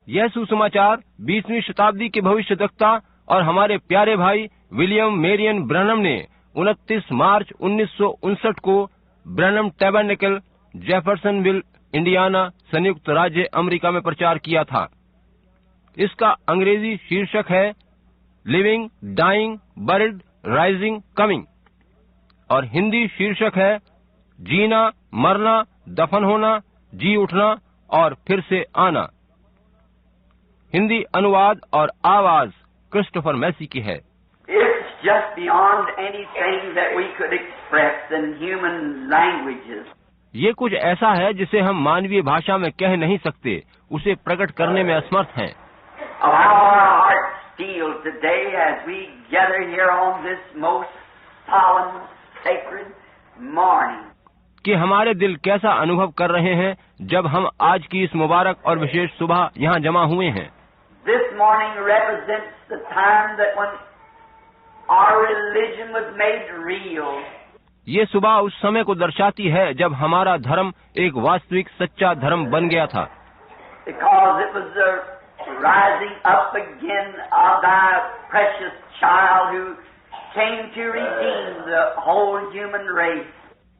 यह सुसमाचार 20वीं शताब्दी के भविष्यद्वक्ता और हमारे प्यारे भाई विलियम मेरियन ब्रैनम ने 29 मार्च 1959 को ब्रैनम टैबरनेकल, जेफरसनविल, इंडियाना, संयुक्त राज्य अमेरिका में प्रचार किया था। इसका अंग्रेजी शीर्षक है living, dying, buried, rising, coming, और हिंदी शीर्षक है जीना, मरना, दफन होना, जी उठना और फिर से आना। हिंदी अनुवाद और आवाज क्रिस्टोफर मैसी की है। It's just beyond anything that we could express in human languages. ये कुछ ऐसा है जिसे हम मानवीय भाषा में कह नहीं सकते, उसे प्रकट करने में असमर्थ हैं। How our hearts feel today as we gather here on this most solemn, sacred morning. कि हमारे दिल कैसा अनुभव कर रहे हैं जब हम आज की इस मुबारक और विशेष सुबह यहाँ जमा हुए हैं। This morning represents the time that when our religion was made real. ये सुबह उस समय को दर्शाती है जब हमारा धर्म एक वास्तविक सच्चा धर्म बन गया था। Because it was the rising up again of thy precious child who came to redeem the whole human race.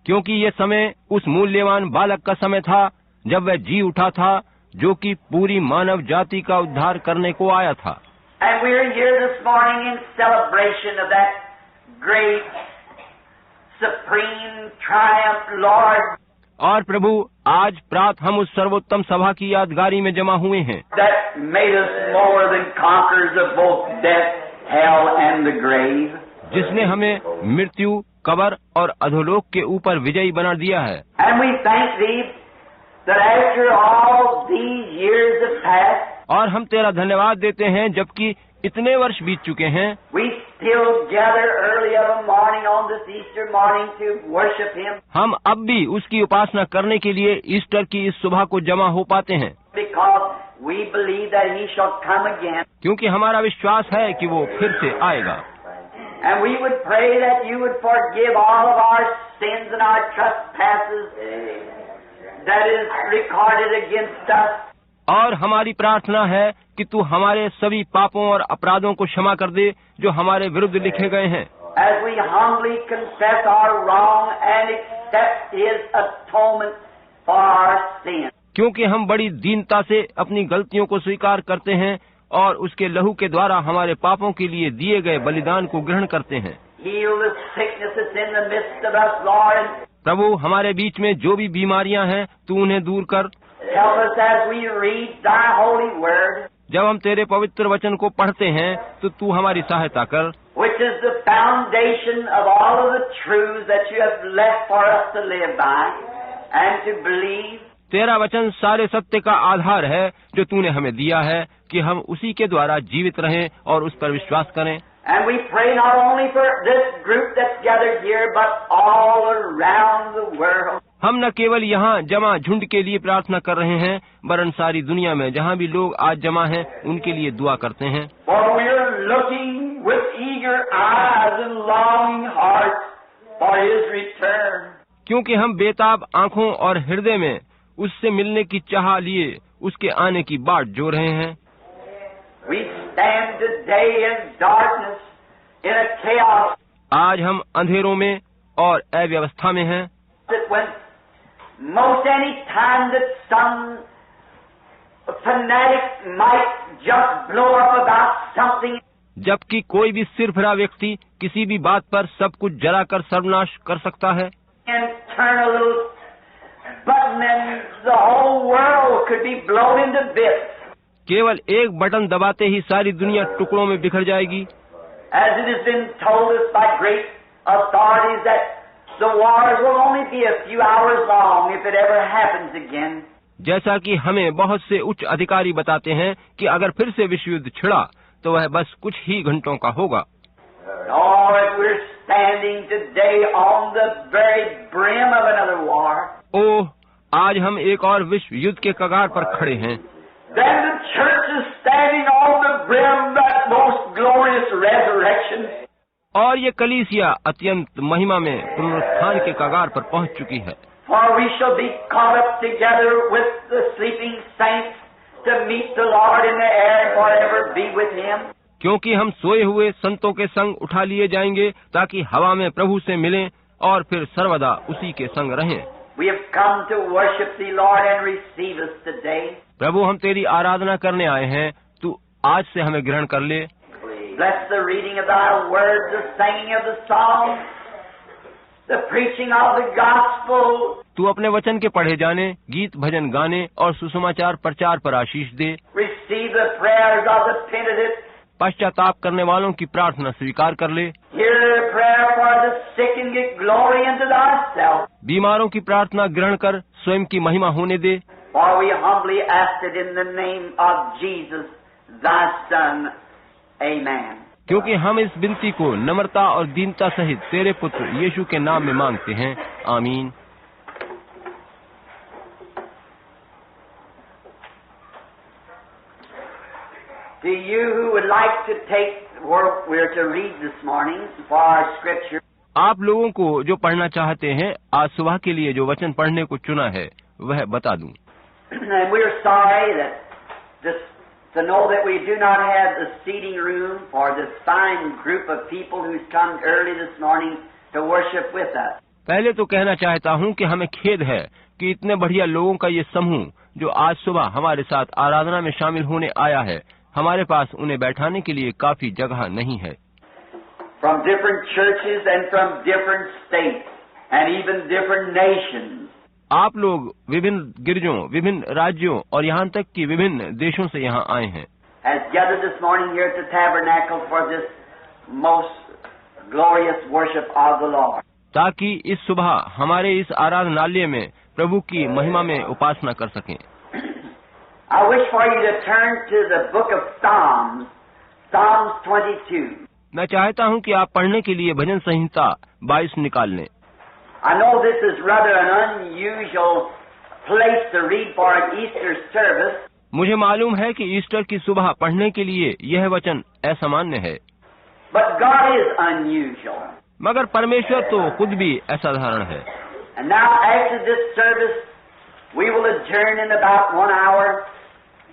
क्योंकि ये समय उस मूल्यवान बालक का समय था जब वह जी उठा था, जो कि पूरी मानव जाति का उद्धार करने को आया था। And we are here this morning in celebration of that great, supreme triumph, Lord. और प्रभु, आज प्रात हम उस सर्वोत्तम सभा की यादगारी में जमा हुए हैं, That made us more than conquerors of both death, hell and the grave. जिसने हमें मृत्यु, कब्र और अधोलोक के ऊपर विजयी बना दिया है। And we thank Thee that after all these years have passed, और हम तेरा धन्यवाद देते हैं जबकि इतने वर्ष बीत चुके हैं, we still gather early of a morning on this Easter morning to worship Him. हम अब भी उसकी उपासना करने के लिए ईस्टर की इस सुबह को जमा हो पाते हैं, Because we believe that He shall come again. क्योंकि हमारा विश्वास है कि वो फिर से आएगा। And we would pray that You would forgive all of our sins and our trespasses that is recorded against us. और हमारी प्रार्थना है कि तू हमारे सभी पापों और अपराधों को क्षमा कर दे जो हमारे विरुद्ध लिखे गए हैं, As we humbly confess our wrong and accept His atonement for our sins. क्योंकि हम बड़ी दीनता से अपनी गलतियों को स्वीकार करते हैं और उसके लहू के द्वारा हमारे पापों के लिए दिए गए बलिदान को ग्रहण करते हैं। Heal the sickness that's in the midst of us, Lord. प्रभु, हमारे बीच में जो भी बीमारियां हैं तू उन्हें दूर कर। Help us as we read Thy holy word, जब हम तेरे पवित्र वचन को पढ़ते हैं तो तू हमारी सहायता कर, which is the foundation of all of the truths that You have left for us to live by and to believe. तेरा वचन सारे सत्य का आधार है जो तूने हमें दिया है कि हम उसी के द्वारा जीवित रहें और उस पर विश्वास करें। And we pray not only for this group that's gathered here, but all around the world. हम न केवल यहाँ जमा झुंड के लिए प्रार्थना कर रहे हैं, वरन सारी दुनिया में जहाँ भी लोग आज जमा हैं उनके लिए दुआ करते हैं। For we are looking with eager eyes and longing hearts for His return. क्योंकि हम बेताब आंखों और हृदय में उससे मिलने की चाह लिए उसके आने की बाट जो रहे हैं। We stand today in darkness, in a chaos. आज हम अंधेरों में और अव्यवस्था में हैं, That when most any time that some fanatic might just blow up about something, जबकि कोई भी सिरफिरा व्यक्ति किसी भी बात पर सब कुछ जलाकर सर्वनाश कर सकता है and turn a little button and the whole world could be blown into bits. केवल एक बटन दबाते ही सारी दुनिया टुकड़ों में बिखर जाएगी। As it has been told us by great authorities that the wars will only be a few hours long if it ever happens again. जैसा कि हमें बहुत से उच्च अधिकारी बताते हैं कि अगर फिर से विश्व युद्ध छिड़ा तो वह बस कुछ ही घंटों का होगा। Oh, if we're standing today on the very brim of another war, ओह, आज हम एक और विश्व युद्ध के कगार पर खड़े हैं। then the church is standing on the brim of that most glorious resurrection. और ये कलीसिया अत्यंत महिमा में पुनरुत्थान के कगार पर पहुंच चुकी है। For we shall be caught up together with the sleeping saints to meet the Lord in the air and forever be with Him. क्योंकि हम सोए हुए संतों के संग उठा लिए जाएंगे ताकि हवा में प्रभु से मिलें और फिर सर्वदा उसी के संग रहें। We have come to worship Thee, Lord, and receive us today. प्रभु हम तेरी आराधना करने आए हैं, तू आज से हमें ग्रहण कर ले। Bless the reading of Thy Word, the singing of the song, the preaching of the gospel. तू अपने वचन के पढ़े जाने, गीत भजन गाने और सुसमाचार प्रचार पर आशीष दे। Receive the prayers of the penitent. पश्चाताप करने वालों की प्रार्थना स्वीकार कर ले। Hear the prayer for the sick and get glory unto Thyself. बीमारों की प्रार्थना ग्रहण कर स्वयं की महिमा होने दे। For we humbly ask it in the name of Jesus, Thy Son. Amen. क्योंकि हम इस विनती को नम्रता और दीनता सहित तेरे पुत्र यीशु के नाम में मांगते हैं। आमीन। To you who would like to take what we're to read this morning for our scripture, आप लोगों को जो पढ़ना चाहते हैं, आज सुबह के लिए जो वचन पढ़ने को चुना है वह बता दूं। and we're sorry that to know that we do not have the seating room for this fine group of people who's come early this morning to worship with us. पहले तो कहना चाहता हूं कि हमें खेद है कि इतने बढ़िया लोगों का ये समूह जो आज सुबह हमारे साथ आराधना में शामिल होने आया है, हमारे पास उन्हें बैठाने के लिए काफी जगह नहीं है। From different churches and from different states and even different nations. आप लोग विभिन्न गिरजों, विभिन्न राज्यों और यहाँ तक कि विभिन्न देशों से यहाँ आए हैं। Has gathered this morning here at the tabernacle for this most glorious worship of the Lord. ताकि इस सुबह हमारे इस आराधनालय में प्रभु की महिमा में उपासना कर सकें। I wish for you to turn to the book of Psalms, Psalms 22. मैं चाहता हूं कि आप पढ़ने के लिए भजन संहिता 22 निकाल लें। I know this is rather an unusual place to read for an Easter service. मुझे मालूम है कि ईस्टर की सुबह पढ़ने के लिए यह वचन असामान्य है, But God is unusual. मगर परमेश्वर तो खुद भी असाधारण है। And now after this service, we will adjourn in about 1 hour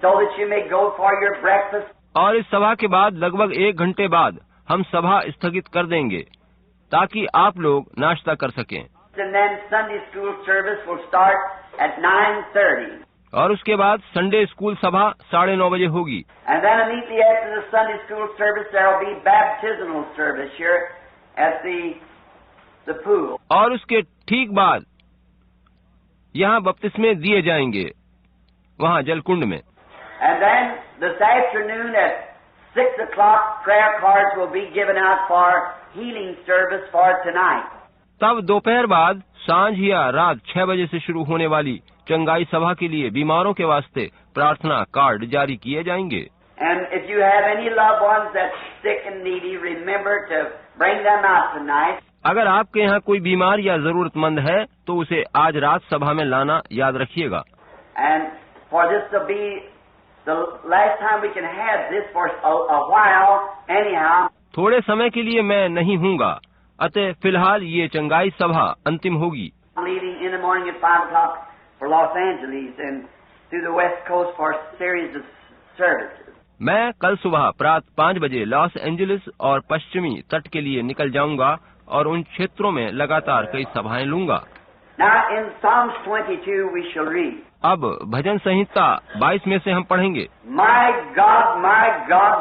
so that you may go for your breakfast. और इस सभा के बाद लगभग 1 घंटे बाद हम सभा स्थगित कर देंगे ताकि आप लोग नाश्ता कर सकें। And then Sunday school service will start at 9:30. और उसके बाद संडे स्कूल सभा 9:30 बजे होगी। And then immediately after the Sunday school service, there will be baptismal service here at the pool. और उसके ठीक बाद यहाँ बपतिस्मे दिए जाएंगे, वहाँ जलकुंड में। And then this afternoon at 6 o'clock, prayer cards will be given out for healing service for tonight. तब दोपहर बाद सांझ या रात 6 बजे से शुरू होने वाली चंगाई सभा के लिए बीमारों के वास्ते प्रार्थना कार्ड जारी किए जाएंगे। And if you have any loved ones that's sick and needy, remember to bring them out tonight. अगर आपके यहाँ कोई बीमार या जरूरतमंद है तो उसे आज रात सभा में लाना याद रखिएगा। And for this to be the last time we can have this for a while, anyhow. थोड़े समय के लिए मैं नहीं हूँगा, अतः फिलहाल ये चंगाई सभा अंतिम होगी। I'm leaving in the morning at 5 o'clock for Los Angeles and through the West Coast for a series of services. मैं कल सुबह प्रात 5 बजे लॉस एंजलिस और पश्चिमी तट के लिए निकल जाऊंगा और उन क्षेत्रों में लगातार कई सभाएं लूंगा। Now in Psalms 22 we shall read. अब भजन संहिता 22 में से हम पढ़ेंगे। My God,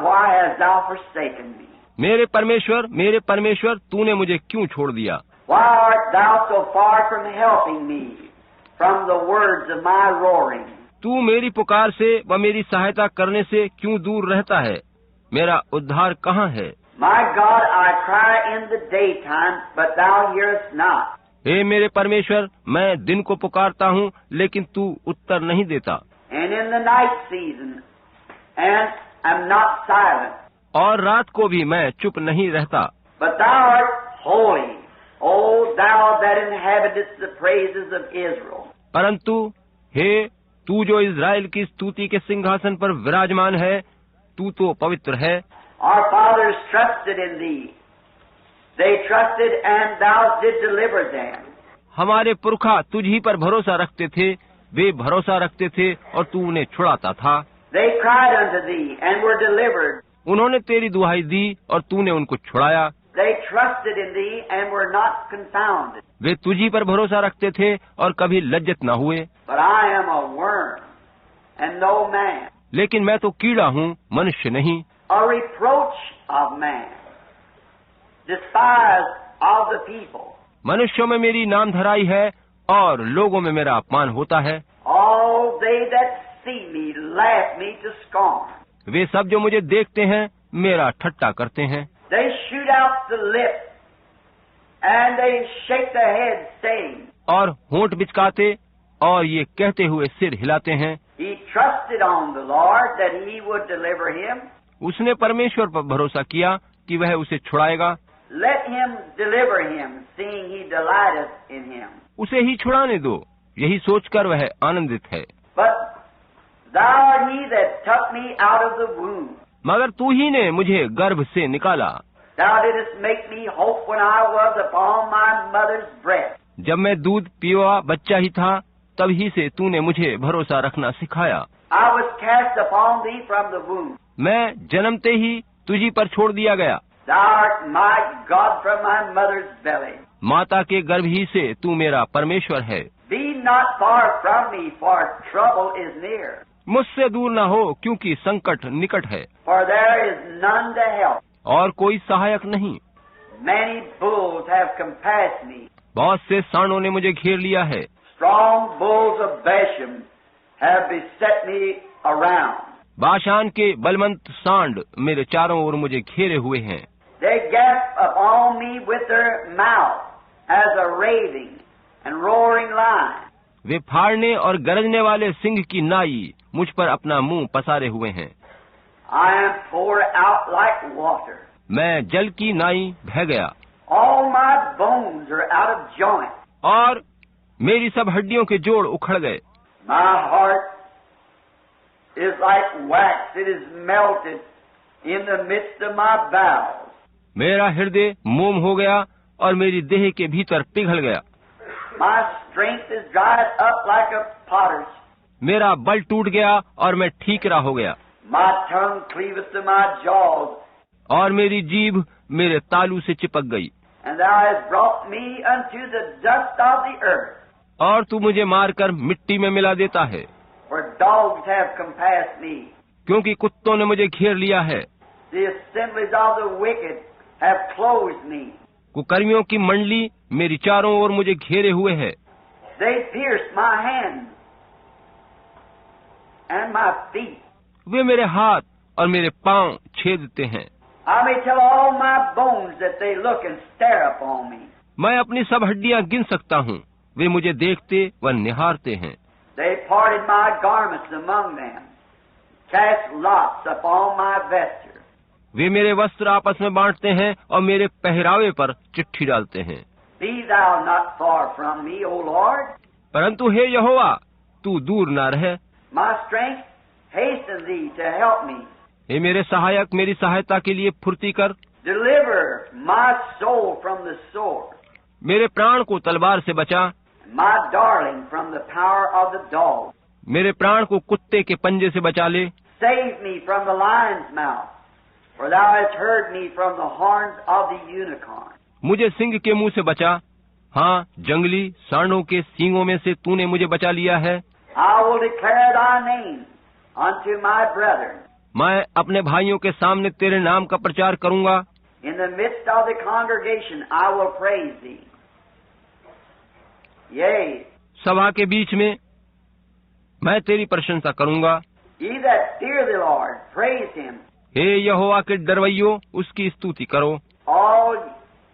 why hast thou forsaken me? मेरे परमेश्वर, तूने मुझे क्यों छोड़ दिया? Why art thou so far from helping me, from the words of my roaring? तू मेरी पुकार से व मेरी सहायता करने से क्यों दूर रहता है? मेरा उद्धार कहाँ है? My God, I cry in the daytime, but thou hearest not. हे मेरे परमेश्वर, मैं दिन को पुकारता हूँ लेकिन तू उत्तर नहीं देता। And in the night season, and am not silent. और रात को भी मैं चुप नहीं रहता। But thou art holy, O thou that inhabitest the praises of Israel. परंतु हे तू जो इज़राइल की स्तुति के सिंहासन पर विराजमान है, तू तो पवित्र है। Our fathers trusted in thee. They trusted and thou did deliver them. हमारे पुरखा तुझ ही पर भरोसा रखते थे, वे भरोसा रखते थे और तू उन्हें छुड़ाता था। They cried unto thee and were delivered. उन्होंने तेरी दुहाई दी और तूने उनको छुड़ाया। They trusted in thee and were not confounded. वे तुझी पर भरोसा रखते थे और कभी लज्जित न हुए। But I am a worm and no man, लेकिन मैं तो कीड़ा हूँ, मनुष्य नहीं। a reproach of man, despised of the people. मनुष्यों में मेरी नाम धराई है और लोगों में मेरा अपमान होता है। All they that see me laugh me to scorn. वे सब जो मुझे देखते हैं मेरा ठट्टा करते हैं। They shoot out the lip and they shake their head, saying, और होंठ बिचकाते और ये कहते हुए सिर हिलाते हैं। He trusted on the Lord that he would deliver him. उसने परमेश्वर पर भरोसा किया कि वह उसे छुड़ाएगा। Let him deliver him, seeing he delighteth in him. उसे ही छुड़ाने दो, यही सोचकर वह आनंदित है। But thou art he that took me out of the womb. मगर तू ही ने मुझे गर्भ से निकाला। Thou didst make me hope when I was upon my mother's breast. जब मैं दूध पीवा बच्चा ही था, तब ही से तूने मुझे भरोसा रखना सिखाया। I was cast upon thee from the womb. मैं जन्मते ही तुझी पर छोड़ दिया गया। Thou art my God from my mother's belly. माता के गर्भ ही से तू मेरा परमेश्वर है। Be not far from me, for trouble is near. मुझसे दूर न हो, क्योंकि संकट निकट है For there is none to help. और कोई सहायक नहीं। Many bulls have compassed me. बहुत से सांडों ने मुझे घेर लिया है। Strong bulls of Bashan have beset me around. Bashan के बलवंत सांड मेरे चारों ओर मुझे घेरे हुए हैं। They gasp upon me with their mouth as a raving and roaring lion. वे फाड़ने और गरजने वाले सिंह की नाई मुझ पर अपना मुंह पसारे हुए हैं। I am poured out like water. मैं जल की नाई बह गया All my bones are out of joint. और मेरी सब हड्डियों के जोड़ उखड़ गए। My heart is like wax, it is melted in the midst of my bowels. मेरा हृदय मोम हो गया और मेरी देह के भीतर पिघल गया। My strength is dried up like a potter's. मेरा बल टूट गया और मैं ठीकरा हो गया। My tongue cleaveth to my jaws, और मेरी जीभ मेरे तालू से चिपक गई। and thou hast brought me unto the dust of the earth. और तू मुझे मारकर मिट्टी में मिला देता है, For dogs have compassed me. क्योंकि कुत्तों ने मुझे घेर लिया है। The assemblies of the wicked have closed me. कुकर्मियों की मंडली मेरी चारों ओर मुझे घेरे हुए है। They pierced my hands and my feet. वे मेरे हाथ और मेरे पांव छेदते हैं। I may tell all my bones that they look and stare upon me. मैं अपनी सब हड्डियां गिन सकता हूँ, वे मुझे देखते व निहारते हैं। They parted my garments among them, cast lots upon my vesture. वे मेरे वस्त्र आपस में बांटते हैं और मेरे पहरावे पर चिट्ठी डालते हैं। Be thou not far from me, O Lord. परंतु हे यहोवा, तू दूर न रहे। My strength hasten thee to help me. हे मेरे सहायक, मेरी सहायता के लिए फुर्ती कर। Deliver my soul from the sword, मेरे प्राण को तलवार से बचा। my darling from the power of the dog. मेरे प्राण को कुत्ते के पंजे से बचा ले। Save me from the lion's mouth, for thou hast heard me from the horns of the unicorn. मुझे सिंह के मुंह से बचा। हाँ, जंगली सांडों के सींगों में से तूने मुझे बचा लिया है। I will declare thy name unto my brethren. मैं अपने भाइयों के सामने तेरे नाम का प्रचार करूंगा। In the midst of the congregation I will praise thee. Yea, सभा के बीच में मैं तेरी प्रशंसा करूंगा। ye that fear the Lord, praise him. हे यहोवा के डरवैयो, उसकी स्तुति करो। All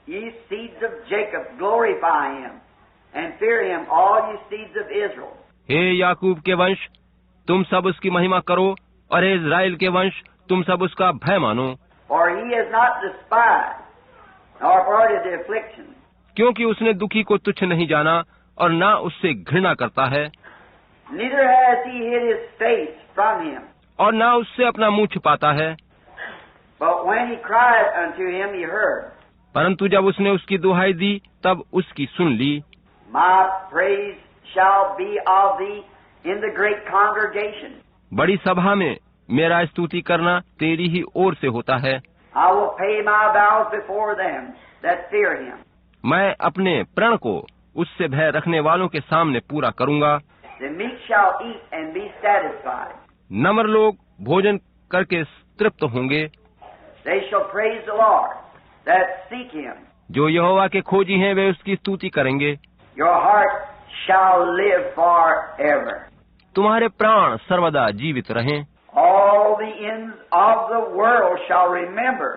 ye seeds of Jacob, glorify him, and fear him, all ye seeds of Israel. हे याकूब के वंश, तुम सब उसकी महिमा करो, और हे इज़राइल के वंश, तुम सब उसका भय मानो। For he has not despised, nor avoided the affliction. क्योंकि उसने दुखी को तुच्छ नहीं जाना और ना उससे घृणा करता है, Neither has he hid his face from him. और ना उससे अपना मुंह छिपाता है। But when he cried unto him, he heard. परंतु जब उसने उसकी दुहाई दी, तब उसकी सुन ली। My praise shall be of thee in the great congregation. बड़ी सभा में मेरा स्तुति करना तेरी ही ओर से होता है। I will pay my vows before them that fear him. मैं अपने प्रण को उससे भय रखने वालों के सामने पूरा करूंगा। The meek shall eat and be satisfied. नम्र लोग भोजन करके तृप्त होंगे। They shall praise the Lord that seek him. जो यहोवा के खोजी हैं वे उसकी स्तुति करेंगे। Your heart shall live forever. तुम्हारे प्राण सर्वदा जीवित रहें। All the ends of the world shall remember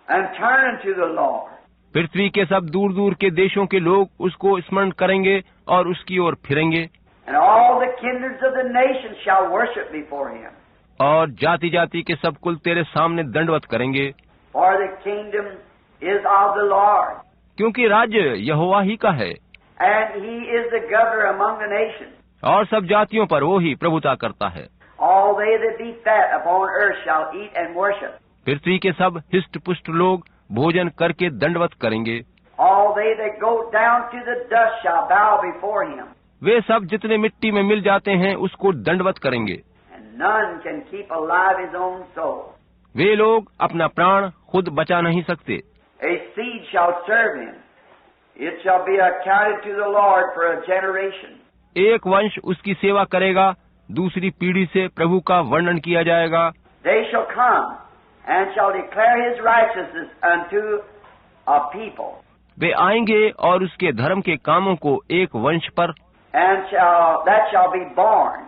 and turn unto the Lord. पृथ्वी के सब दूर दूर के देशों के लोग उसको स्मरण करेंगे और उसकी ओर फिरेंगे। And all the kindreds of the nations shall worship before him. और जाति जाति के सब कुल तेरे सामने दंडवत करेंगे। For the kingdom is of the Lord, क्योंकि राज्य यहोवा ही का है and he is the governor among the nations. और सब जातियों पर वो ही प्रभुता करता है। All they that be fat upon earth shall eat and worship. पृथ्वी के सब हिष्ट पुष्ट लोग भोजन करके दंडवत करेंगे। All they that go down to the dust shall bow before him. वे सब जितने मिट्टी में मिल जाते हैं उसको दंडवत करेंगे। And none can keep alive his own soul. वे लोग अपना प्राण खुद बचा नहीं सकते। A seed shall serve him. It shall be accounted to the Lord for a generation. एक वंश उसकी सेवा करेगा, दूसरी पीढ़ी से प्रभु का वर्णन किया जाएगा। They shall come and shall declare his righteousness unto a people. वे आएंगे और उसके धर्म के कामों को एक वंश पर, And that shall be born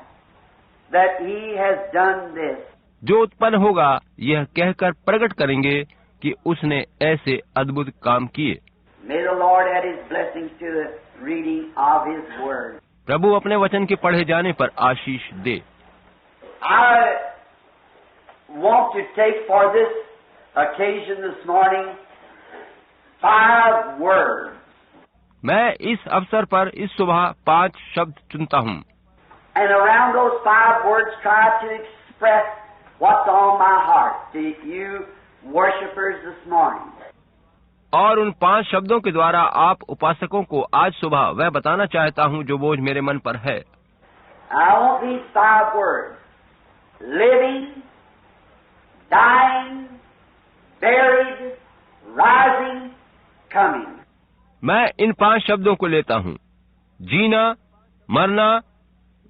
that he has done this. जो उत्पन्न होगा यह कहकर प्रकट करेंगे कि उसने ऐसे अद्भुत काम किए। May the Lord add his blessings to the reading of his word. प्रभु अपने वचन के पढ़े जाने पर आशीष दे। I want to take for this occasion this morning 5 words. मैं इस अवसर पर इस सुबह 5 शब्द चुनता हूँ। And around those 5 words try to express what's on my heart to you worshipers this morning. और उन 5 शब्दों के द्वारा आप उपासकों को आज सुबह वह बताना चाहता हूँ जो बोझ मेरे मन पर है। I want these 5 words: living, dying, buried, rising, coming. मैं इन 5 शब्दों को लेता हूँ: जीना, मरना,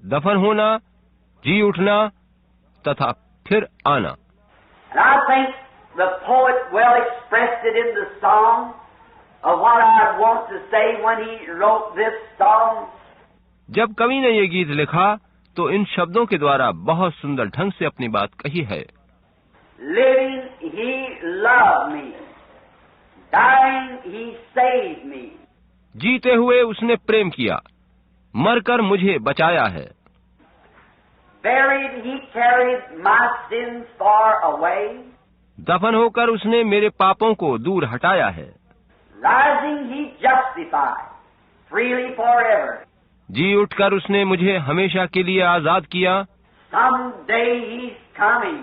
दफन होना, जी उठना तथा फिर आना। And I think the poet well expressed it in the song of what I want to say when he wrote this song. जब कवि ने ये गीत लिखा तो इन शब्दों के द्वारा बहुत सुंदर ढंग से अपनी बात कही है। Living, he loved me. Dying, he saved me. जीते हुए उसने प्रेम किया, मरकर मुझे बचाया है। Buried, he carried my sins far away. दफन होकर उसने मेरे पापों को दूर हटाया है। Rising, he justified freely forever. जी उठकर उसने मुझे हमेशा के लिए आजाद किया। Someday he's coming.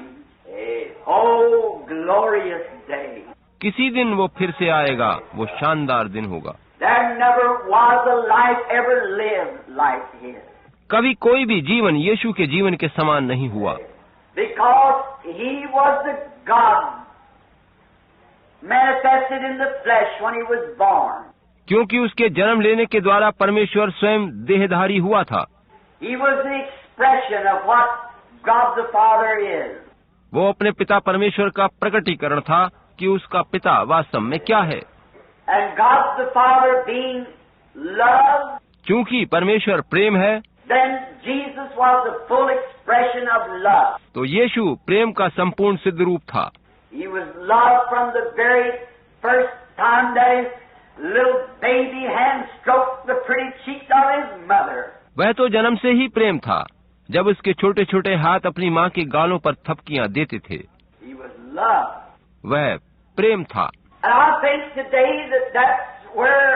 Oh, glorious day. किसी दिन वो फिर से आएगा, वो शानदार दिन होगा। There never was a life ever lived like his. कभी कोई भी जीवन यीशु के जीवन के समान नहीं हुआ, Because he was the God manifested in the flesh when he was born. क्योंकि उसके जन्म लेने के द्वारा परमेश्वर स्वयं देहधारी हुआ था। He was the expression of what God the Father is. वो अपने पिता परमेश्वर का प्रकटीकरण था कि उसका पिता वास्तव में क्या है। And God the Father being love, क्योंकि परमेश्वर प्रेम है, then Jesus was the full expression of love. तो यीशु प्रेम का संपूर्ण सिद्ध रूप था। He was loved from the very first time that his little baby hand stroked the pretty cheeks of his mother. वह तो जन्म से ही प्रेम था, जब उसके छोटे छोटे हाथ अपनी माँ के गालों पर थपकियां देते थे। He was loved. वह प्रेम था। And I think today that that's where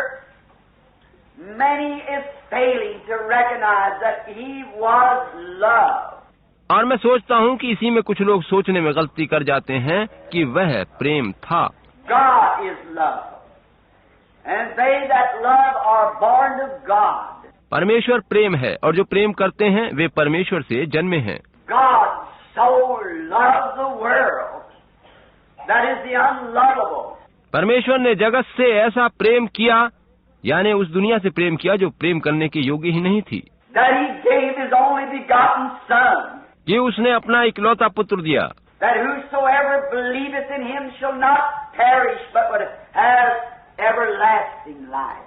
many is failing to recognize that he was love. और मैं सोचता हूँ कि इसी में कुछ लोग सोचने में गलती कर जाते हैं कि वह प्रेम था। God is love. And they that love are born of God. परमेश्वर प्रेम है और जो प्रेम करते हैं वे परमेश्वर से जन्मे हैं। God so loved the world, that is the unlovable. परमेश्वर ने जगत से ऐसा प्रेम किया, यानी उस दुनिया से प्रेम किया जो प्रेम करने के योग्य ही नहीं थी, That he gave his only begotten Son, कि उसने अपना इकलौता पुत्र दिया, that whosoever believeth in him shall not perish, but would have everlasting life.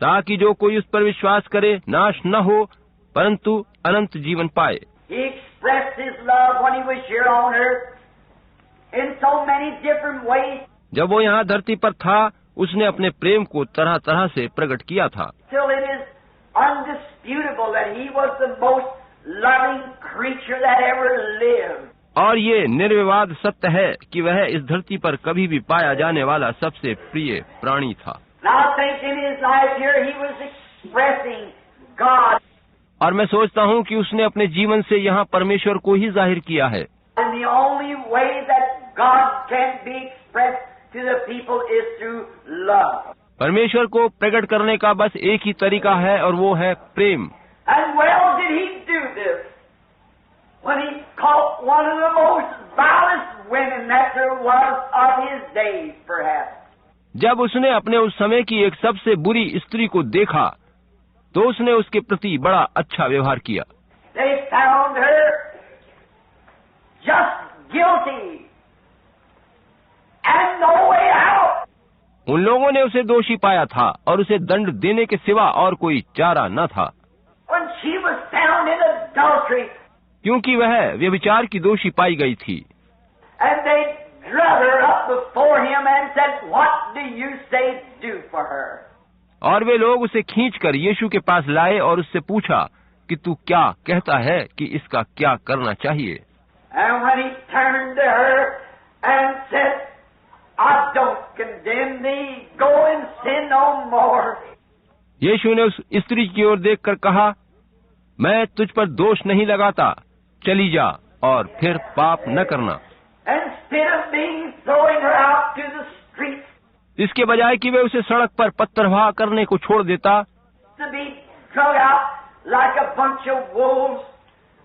ताकि जो कोई उस पर विश्वास करे नाश न हो परंतु अनंत जीवन पाए। He expressed his love when he was here on earth in so many different ways, जब वो यहाँ धरती पर था उसने अपने प्रेम को तरह तरह से प्रकट किया था, till it is undisputable that he was the most loving creature that ever lived. और ये निर्विवाद सत्य है कि वह इस धरती पर कभी भी पाया जाने वाला सबसे प्रिय प्राणी था। Now I think in his life here he was expressing God और मैं सोचता हूँ कि उसने अपने जीवन से यहाँ परमेश्वर को ही जाहिर किया है, and the only way that God can be expressed to the people is through love. परमेश्वर को प्रकट करने का बस एक ही तरीका है और वो है प्रेम। And well did he do this when he caught one of the most vilest women that there was of his days, perhaps. जब उसने अपने उस समय की एक सबसे बुरी स्त्री को देखा तो उसने उसके प्रति बड़ा अच्छा व्यवहार किया। They found her just guilty and no way out. उन लोगों ने उसे दोषी पाया था और उसे दंड देने के सिवा और कोई चारा न था, When she was found in adultery, क्योंकि वह व्यभिचार की दोषी पाई गई थी। and they drug her up before him and said, "What do you say do for her?" और वे लोग उसे खींचकर यीशु के पास लाए और उससे पूछा कि तू क्या कहता है कि इसका क्या करना चाहिए। And when he turned to her and said, "I don't condemn thee, go and sin no more." यीशु ने उस स्त्री की ओर देखकर कहा, मैं तुझ पर दोष नहीं लगाता, चली जा और फिर पाप न करना। Instead of being throwing her out to the streets इसके बजाय कि वे उसे सड़क पर पत्थरवाह करने को छोड़ देता, to be drug out like a bunch of wolves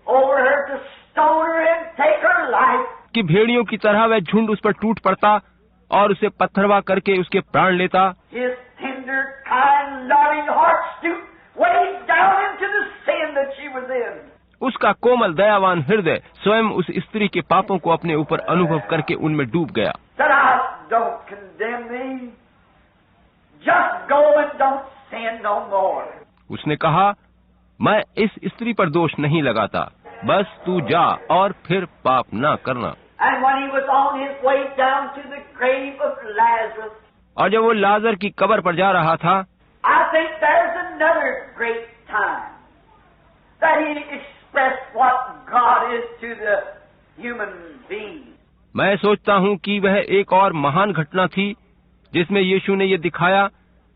over her to stone her and take her life, कि भेड़ियों की तरह वह झुंड उस पर टूट पड़ता और उसे पत्थरवाह करके उसके प्राण लेता। his tender, kind, loving heart stooped way down into the sin that she was in. उसका कोमल दयावान हृदय स्वयं उस स्त्री के पापों को अपने ऊपर अनुभव करके उनमें डूब गया। Said, "I don't condemn thee. Just go and don't sin no more." उसने कहा, मैं इस स्त्री पर दोष नहीं लगाता, बस तू जा और फिर पाप न करना। And when he was on his way down to the grave of Lazarus, और जब वो लाजर की कब्र पर जा रहा था, I think there's another great time that he expressed what God is to the human being. मैं सोचता हूँ कि वह एक और महान घटना थी जिसमें यीशु ने ये दिखाया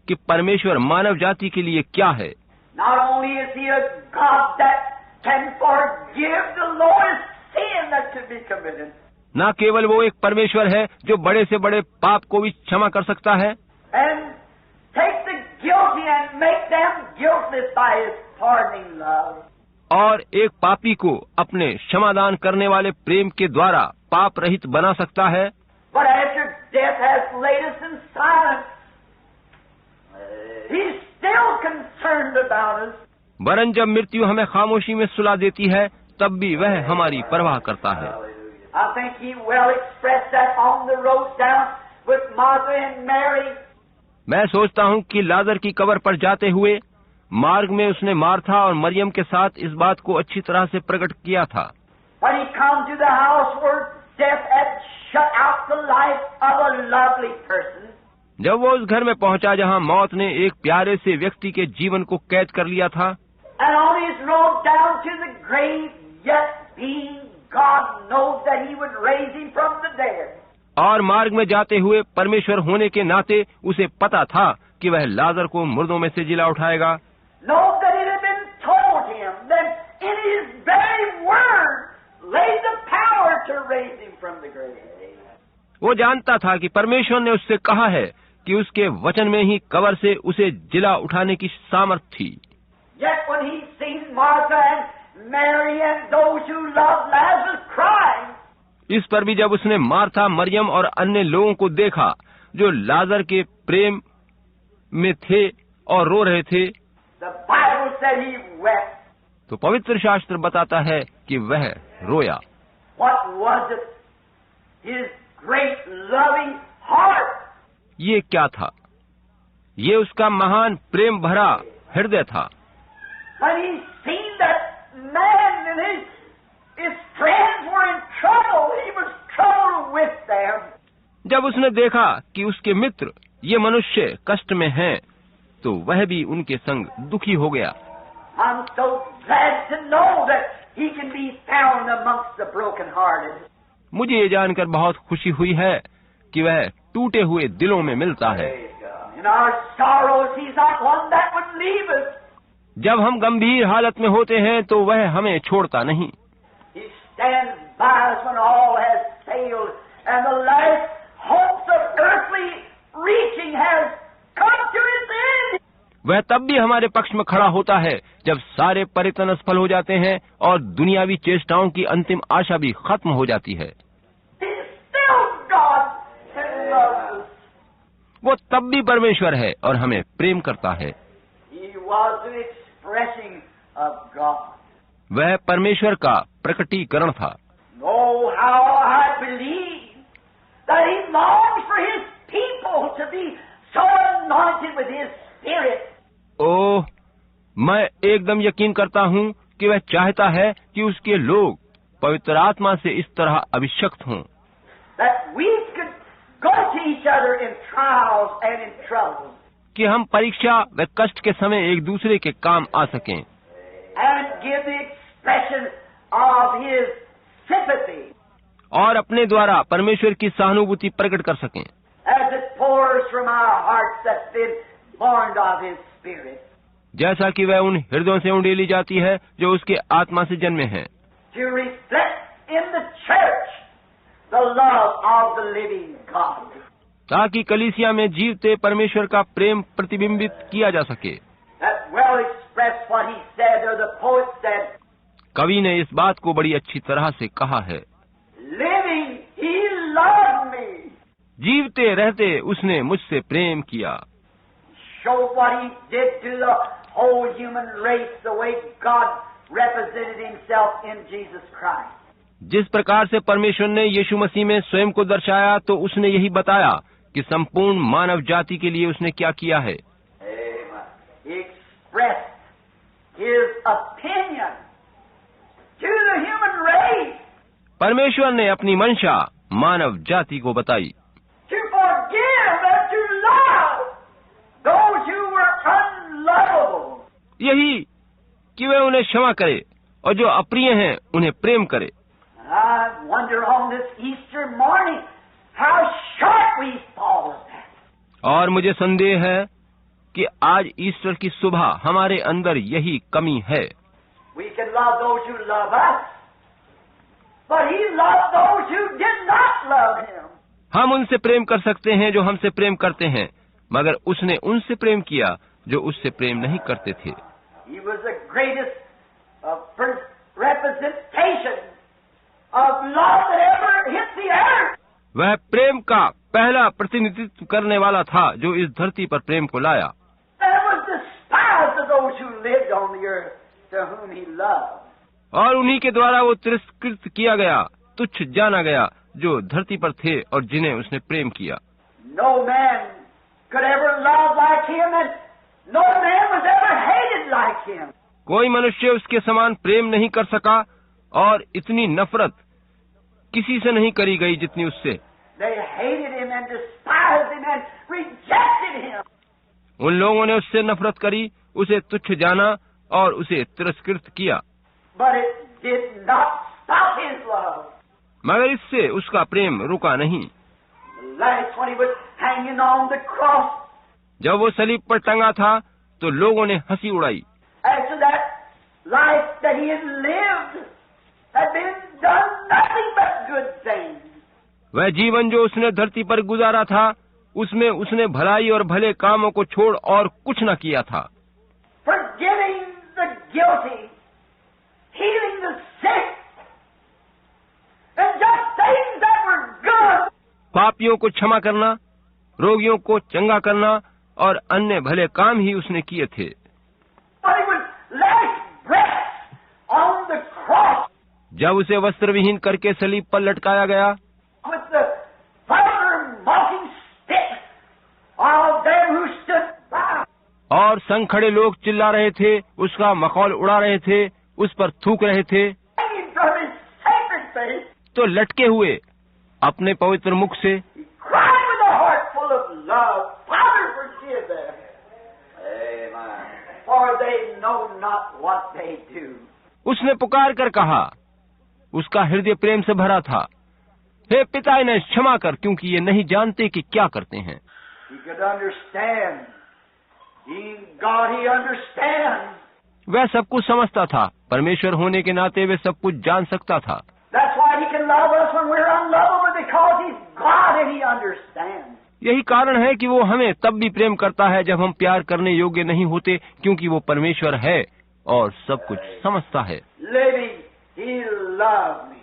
कि परमेश्वर मानव जाति के लिए क्या है। Not only is he a God that can forgive the lowest sin that could be committed, न केवल वो एक परमेश्वर है जो बड़े से बड़े पाप को भी क्षमा कर सकता है and take the guilty and make them guiltless by his pardoning love. और एक पापी को अपने क्षमादान करने वाले प्रेम के द्वारा पाप रहित बना सकता है। But after death has laid us in silence, he's still concerned about us. वरन जब मृत्यु हमें खामोशी में सुला देती है तब भी वह हमारी परवाह करता है। I think he well expressed that on the road down with Martha and Mary. मैं सोचता हूँ कि लाजर की कब्र पर जाते हुए मार्ग में उसने मार्था और मरियम के साथ इस बात को अच्छी तरह से प्रकट किया था। When he come to the house where death had shut out the life of a lovely person, जब वो उस घर में पहुंचा जहां मौत ने एक प्यारे से व्यक्ति के जीवन को कैद कर लिया था, and on his road down to the grave, yet being God knows that he would raise him from the dead. और मार्ग में जाते हुए परमेश्वर होने के नाते उसे पता था कि वह लाजर को मुर्दों में से जिला उठाएगा। Know that it had been told him that in his very word lay the power to raise him from the grave. वो जानता था कि परमेश्वर ने उससे कहा है कि उसके वचन में ही कब्र से उसे जिला उठाने की सामर्थ थी। Yet when he seen Martha and Mary and those who loved Lazarus crying. इस पर भी जब उसने मार्था, मरियम और अन्य लोगों को देखा जो लाजर के प्रेम में थे और रो रहे थे, The Bible said he wept. तो पवित्र शास्त्र बताता है कि वह रोया। What was it? His great loving heart. ये क्या था? ये उसका महान प्रेम भरा हृदय था। When he seen that man and his friends were in trouble, he was troubled with them. जब उसने देखा कि उसके मित्र ये मनुष्य कष्ट में हैं, तो वह भी उनके संग दुखी हो गया। I'm so glad to know that he can be found amongst the brokenhearted. मुझे ये जानकर बहुत खुशी हुई है कि वह टूटे हुए दिलों में मिलता है। In our sorrows, he's not one that would leave us. जब हम गंभीर हालत में होते हैं तो वह हमें छोड़ता नहीं। He stands by us when all has failed and the last hopes of earthly reaching has come to its end. वह तब भी हमारे पक्ष में खड़ा होता है जब सारे प्रयत्न असफल हो जाते हैं और दुनियावी चेष्टाओं की अंतिम आशा भी खत्म हो जाती है। He's still God and loves us. वो तब भी परमेश्वर है और हमें प्रेम करता है। He was the expressing of God. वह परमेश्वर का प्रकटीकरण था। Oh, how I believe that he longs for his people to be so anointed with his Spirit. ओह, मैं एकदम यकीन करता हूँ कि वह चाहता है कि उसके लोग पवित्र आत्मा से इस तरह अभिषक्त हों That we could go to each other in trials and in troubles कि हम परीक्षा व कष्ट के समय एक दूसरे के काम आ सकें and give the expression of his sympathy और अपने द्वारा परमेश्वर की सहानुभूति प्रकट कर सकें as it pours from our hearts that's been born of his Spirit. जैसा कि वह उन हृदयों से उंडेली जाती है जो उसके आत्मा से जन्मे हैं, To reflect in the church the love of the living God. ताकि कलीसिया में जीवते परमेश्वर का प्रेम प्रतिबिंबित किया जा सके। That well expressed what he said, or the poet said, कवि ने इस बात को बड़ी अच्छी तरह से कहा है, living he loved me. जीवते रहते उसने मुझसे प्रेम किया। Showed what he did to the whole human race, the way God represented himself in Jesus Christ. जिस प्रकार से परमेश्वर ने यीशु मसीह में स्वयं को दर्शाया, तो उसने यही बताया कि संपूर्ण मानव जाति के लिए उसने क्या किया है। Amen. He expressed his opinion to the human race परमेश्वर ने अपनी मंशा मानव जाति को बताई to forgive and to love those who were unlovable. यही कि वह उन्हें क्षमा करे और जो अप्रिय हैं उन्हें प्रेम करे। I wonder on this Easter morning how short we fall of that. और मुझे संदेह है कि आज ईस्टर की सुबह हमारे अंदर यही कमी है। We can love those who love us, but he loved those who did not love him. हम उनसे प्रेम कर सकते हैं जो हमसे प्रेम करते हैं, मगर उसने उनसे प्रेम किया जो उससे प्रेम नहीं करते थे। He was the greatest representation of love that ever hit the earth. वह प्रेम का पहला प्रतिनिधित्व करने वाला था जो इस धरती पर प्रेम को लाया। That was despised of those who lived on the earth, to whom he loved. और उन्हीं के द्वारा वो तिरस्कृत किया गया, तुच्छ जाना गया, जो धरती पर थे और जिन्हें उसने प्रेम किया। No man could ever love like him, and no man was ever hated like him. कोई मनुष्य उसके समान प्रेम नहीं कर सका और इतनी नफरत किसी से नहीं करी गई जितनी उससे। They hated him and despised him and rejected him. उन लोगों ने उससे नफरत करी, उसे तुच्छ जाना और उसे तिरस्कृत किया, But it did not stop his love. मगर इससे उसका प्रेम रुका नहीं। The last when he was hanging on the cross, जब वो सलीब पर टंगा था तो लोगों ने हंसी उड़ाई। after that life that he had lived had been done nothing but good things. वह जीवन जो उसने धरती पर गुजारा था, उसमें उसने भलाई और भले कामों को छोड़ और कुछ न किया था। Forgiving the guilty healing the sick, and just things that were good. पापियों को क्षमा करना, रोगियों को चंगा करना और अन्य भले काम ही उसने किए थे। But he was lashed breath on the cross जब उसे वस्त्रविहीन करके सलीब पर लटकाया गया with the vulgar mocking stick of them who stood by. और संग खड़े लोग चिल्ला रहे थे, उसका मखौल उड़ा रहे थे, उस पर थूक रहे थे, Hanging from his sacred face, तो लटके हुए अपने पवित्र मुख से he cried with a heart full of love, Father, forgive them. Amen. For they know not what they do. उसने पुकार कर कहा, उसका हृदय प्रेम से भरा था, हे पिता इन्हें क्षमा कर, क्योंकि ये नहीं जानते कि क्या करते हैं। He could understand. Being God, he understands. वह सब कुछ समझता था, परमेश्वर होने के नाते वे सब कुछ जान सकता था। That's why he can love us when we're unlovable, because he's God and he understands. यही कारण है कि वो हमें तब भी प्रेम करता है जब हम प्यार करने योग्य नहीं होते, क्योंकि वो परमेश्वर है और सब कुछ समझता है। Living, he loved me.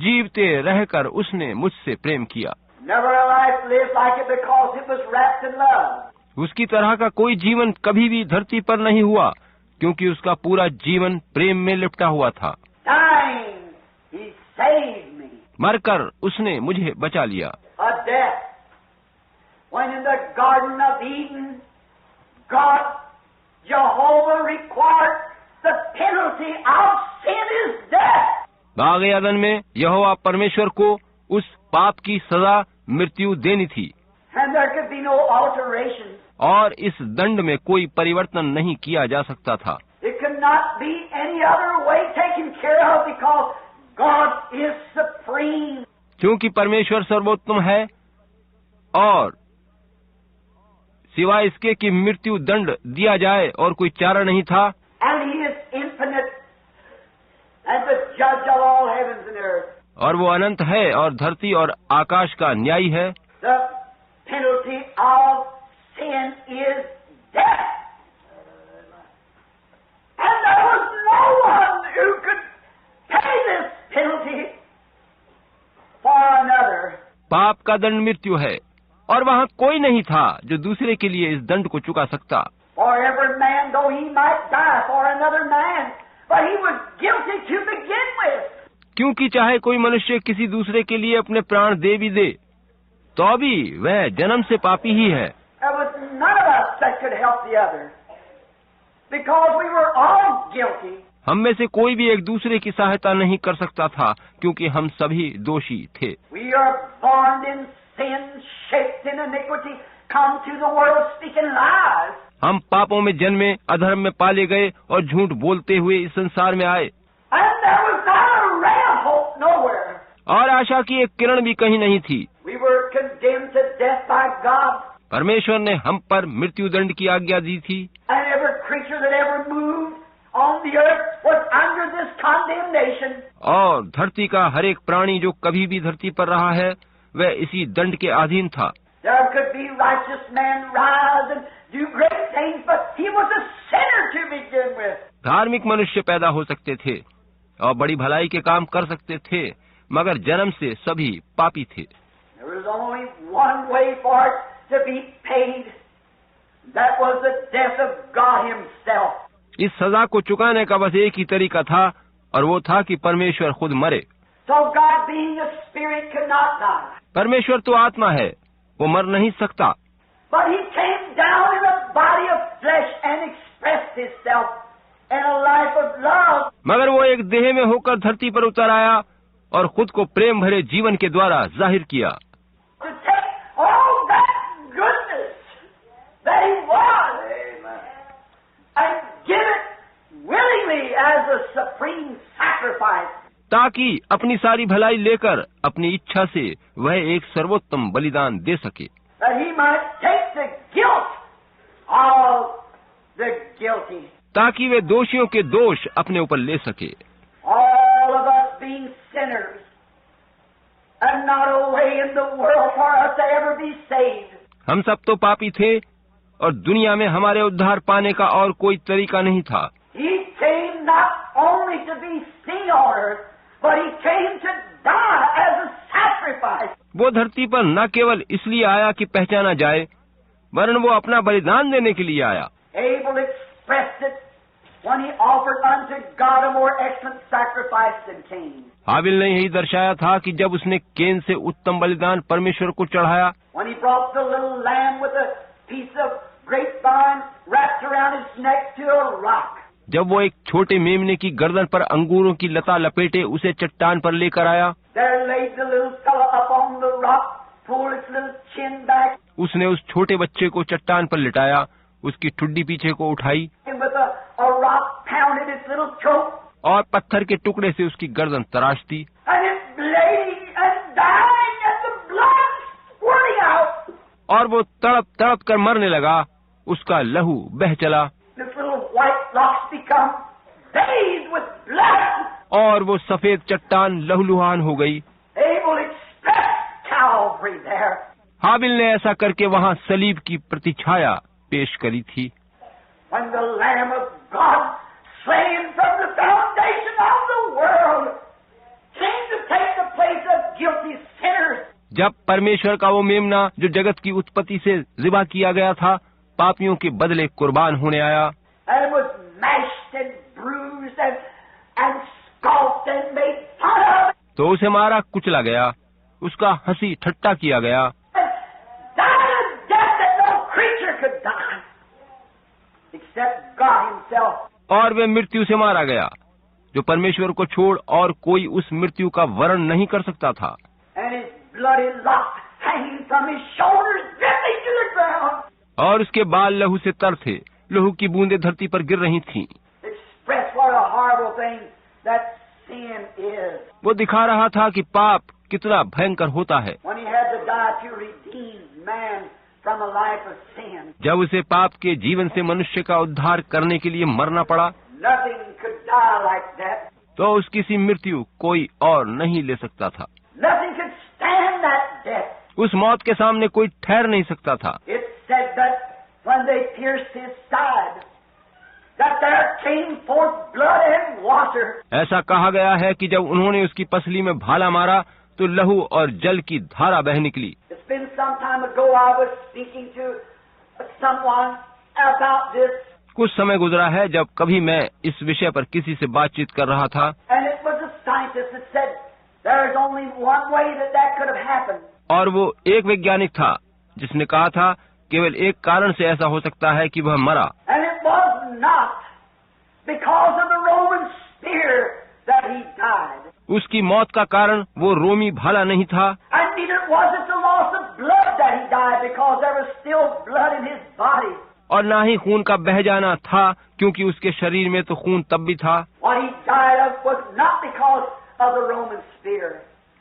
जीवते रहकर उसने मुझसे प्रेम किया। Never a life lived like it because it was wrapped in love. उसकी तरह का कोई जीवन कभी भी धरती पर नहीं हुआ, क्योंकि उसका पूरा जीवन प्रेम में लिपटा हुआ था। Dying, he saved me. मरकर उसने मुझे बचा लिया। A death. When in the Garden of Eden, God, Jehovah required the penalty of sin is death. बाग अदन में यहोवा परमेश्वर को उस पाप की सजा मृत्यु देनी थी, And there could be no alteration. और इस दंड में कोई परिवर्तन नहीं किया जा सकता था। It could not be any other way taken care of because God is supreme. क्योंकि परमेश्वर सर्वोत्तम है और सिवाय इसके कि मृत्यु दंड दिया जाए और कोई चारा नहीं था। And he is infinite as the judge of all heavens and earth. और वो अनंत है और धरती और आकाश का न्यायी है। The penalty of sin is death. And there was no one who could pay this penalty for another. पाप का दंड मृत्यु है और वहाँ कोई नहीं था जो दूसरे के लिए इस दंड को चुका सकता। For every man, though he might die for another man, but he was guilty to begin with. क्योंकि चाहे कोई मनुष्य किसी दूसरे के लिए अपने प्राण दे भी दे, तो भी वह जन्म से पापी ही है। There was none of us that could help the other, because we were all guilty. हम में से कोई भी एक दूसरे की सहायता नहीं कर सकता था, क्योंकि हम सभी दोषी थे। We are born in sin, shaped in iniquity, come to the world speaking lies. हम पापों में जन्मे, अधर्म में पाले गए और झूठ बोलते हुए इस संसार में आए। And there was not a ray of hope nowhere. और आशा की एक किरण भी कहीं नहीं थी। We were condemned to death by God. परमेश्वर ने हम पर मृत्यु दंड की आज्ञा दी थी। And every creature that ever moved on the earth was under this condemnation. और धरती का हर एक प्राणी जो कभी भी धरती पर रहा है, वह इसी दंड के अधीन था। There could be righteous men rise and do great things, but he was a sinner to begin with. धार्मिक मनुष्य पैदा हो सकते थे और बड़ी भलाई के काम कर सकते थे, मगर जन्म से सभी पापी थे। There was only one way for it to be paid. That was the death of God himself. इस सजा को चुकाने का बस एक ही तरीका था, और वो था कि परमेश्वर खुद मरे। So God, being a spirit, could not die. परमेश्वर तो आत्मा है, वो मर नहीं सकता। But he came down in a body of flesh and expressed himself in a life of love. मगर वो एक देह में होकर धरती पर उतर आया और खुद को प्रेम भरे जीवन के द्वारा जाहिर किया। To take all that goodness that he was, and give it willingly as a supreme sacrifice. ताकि अपनी सारी भलाई लेकर अपनी इच्छा से वह एक सर्वोत्तम बलिदान दे सके, That he might take the guilt of the guilty. ताकि वे दोषियों के दोष अपने ऊपर ले सके। All of us being sinners, and not a way in the world for us to ever be saved. हम सब तो पापी थे और दुनिया में हमारे उद्धार पाने का और कोई तरीका नहीं था। He came not only only to be seen on earth, but he came to die as a sacrifice. वो धरती पर न केवल इसलिए आया कि पहचाना जाए, वरन वो अपना बलिदान देने के लिए आया। Abel expressed it when he offered unto God a more excellent sacrifice than Cain. हाबिल ने यही दर्शाया था कि जब उसने केन से उत्तम बलिदान परमेश्वर को चढ़ाया, When he brought the little lamb with a piece of grapevine wrapped around his neck to a rock. जब वो एक छोटे मेमने की गर्दन पर अंगूरों की लता लपेटे उसे चट्टान पर लेकर आया, There laid the little fellow up on the rock, pulled his little chin back, उसने उस छोटे बच्चे को चट्टान पर लिटाया, उसकी ठुड्डी पीछे को उठाई and with a rock pounded his little throat, और पत्थर के टुकड़े से उसकी गर्दन तराश दी, and it's bleeding and dying and the blood squirting out. और वो तड़प तड़प कर मरने लगा, उसका लहू बह चला, This little white rocks become bathed with blood. और वो सफेद चट्टान लहूलुहान हो गई। Abel expressed Calvary there. हाबिल ने ऐसा करके वहाँ सलीब की प्रतिछाया पेश करी थी। When the Lamb of God, slain from the foundation of the world, came to take the place of guilty sinners. जब परमेश्वर का वो मेमना जो जगत की उत्पत्ति से ज़िबा किया गया था, पापियों के बदले कुर्बान होने आया, And was mashed and bruised and scoffed and made fun of. तो उसे मारा कुचला गया, उसका हंसी ठट्टा किया गया, And died a death that no creature could die, except God himself. और वे मृत्यु से मारा गया, जो परमेश्वर को छोड़ और कोई उस मृत्यु का वर्ण नहीं कर सकता था। And his bloody locks hanging from his shoulders, dripping to the ground. और उसके बाल लहू से तर थे, लहू की बूंदें धरती पर गिर रही थीं। Express what a horrible thing that sin is. वो दिखा रहा था कि पाप कितना भयंकर होता है। When he had to die to redeem man from a life of sin, जब उसे पाप के जीवन से मनुष्य का उद्धार करने के लिए मरना पड़ा, nothing could die like that. तो उसकी सी मृत्यु कोई और नहीं ले सकता था। Nothing could stand that death. उस मौत के सामने कोई ठहर नहीं सकता था। It said that when they pierced his side, that there came forth blood and water. ऐसा कहा गया है कि जब उन्होंने उसकी पसली में भाला मारा तो लहू और जल की धारा बह निकली। It's been some time ago I was speaking to someone about this, कुछ समय गुजरा है जब कभी मैं इस विषय पर किसी से बातचीत कर रहा था, and it was a scientist that said there's only one way that could have happened. और वो एक वैज्ञानिक था जिसने कहा था केवल एक कारण से ऐसा हो सकता है कि वह मरा, And it was not because of the Roman spear that he died. उसकी मौत का कारण वो रोमी भाला नहीं था, And neither was it the loss of blood that he died, because there was still blood in his body. और ना ही खून का बह जाना था, क्योंकि उसके शरीर में तो खून तब भी था। What he died of was not because of the Roman spear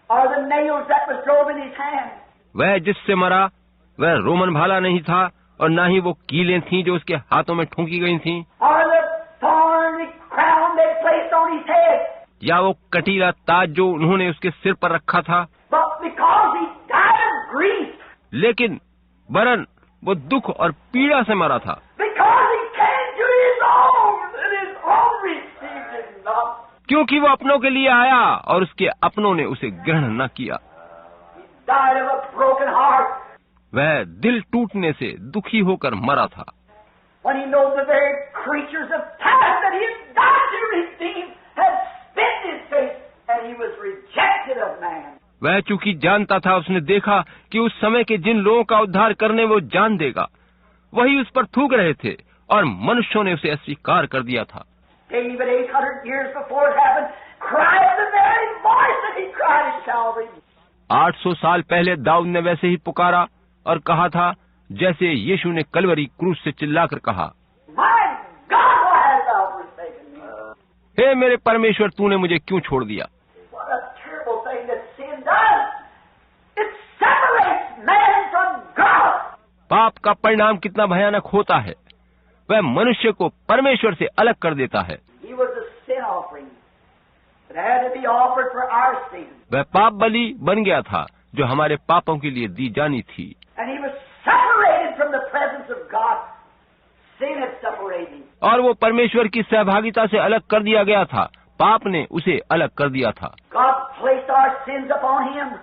or the nails that was drove in his hand. वह जिससे मरा वह रोमन भाला नहीं था और ना ही वो कीलें थीं जो उसके हाथों में ठोंकी गई थीं, Or the thorny crown they placed on his head. या वो कटीला ताज जो उन्होंने उसके सिर पर रखा था, But because he died of grief, लेकिन वरन वो दुख और पीड़ा से मरा था, because he came to his own, and his own received him not. क्योंकि वो अपनों के लिए आया और उसके अपनों ने उसे ग्रहण न किया। He died of a broken heart. वह दिल टूटने से दुखी होकर मरा था, When he knows the very creatures of time that he had died to redeem had spit in his face, and he was rejected of man. वह चूंकि जानता था, उसने देखा कि उस समय के जिन लोगों का उद्धार करने वो जान देगा, वही उस पर थूक रहे थे और मनुष्यों ने उसे अस्वीकार कर दिया था। David, 800 years before it happened, cried the very voice that he cried at Calvary. 800 साल पहले दाऊद ने वैसे ही पुकारा और कहा था जैसे यीशु ने कलवरी क्रूस से चिल्लाकर कहा, My God, why hast thou forsaken me? हे मेरे परमेश्वर, तूने मुझे क्यों छोड़ दिया। What a terrible thing that sin does. It separates man from God. पाप का परिणाम कितना भयानक होता है, वह मनुष्य को परमेश्वर से अलग कर देता है। He was a sin offering that had to be offered for our sin. वह पाप बलि बन गया था जो हमारे पापों के लिए दी जानी थी, And he was separated from the presence of God. Sin had separated him. और वो परमेश्वर की सहभागिता से अलग कर दिया गया था। पाप ने उसे अलग कर दिया था। God placed our sins upon him,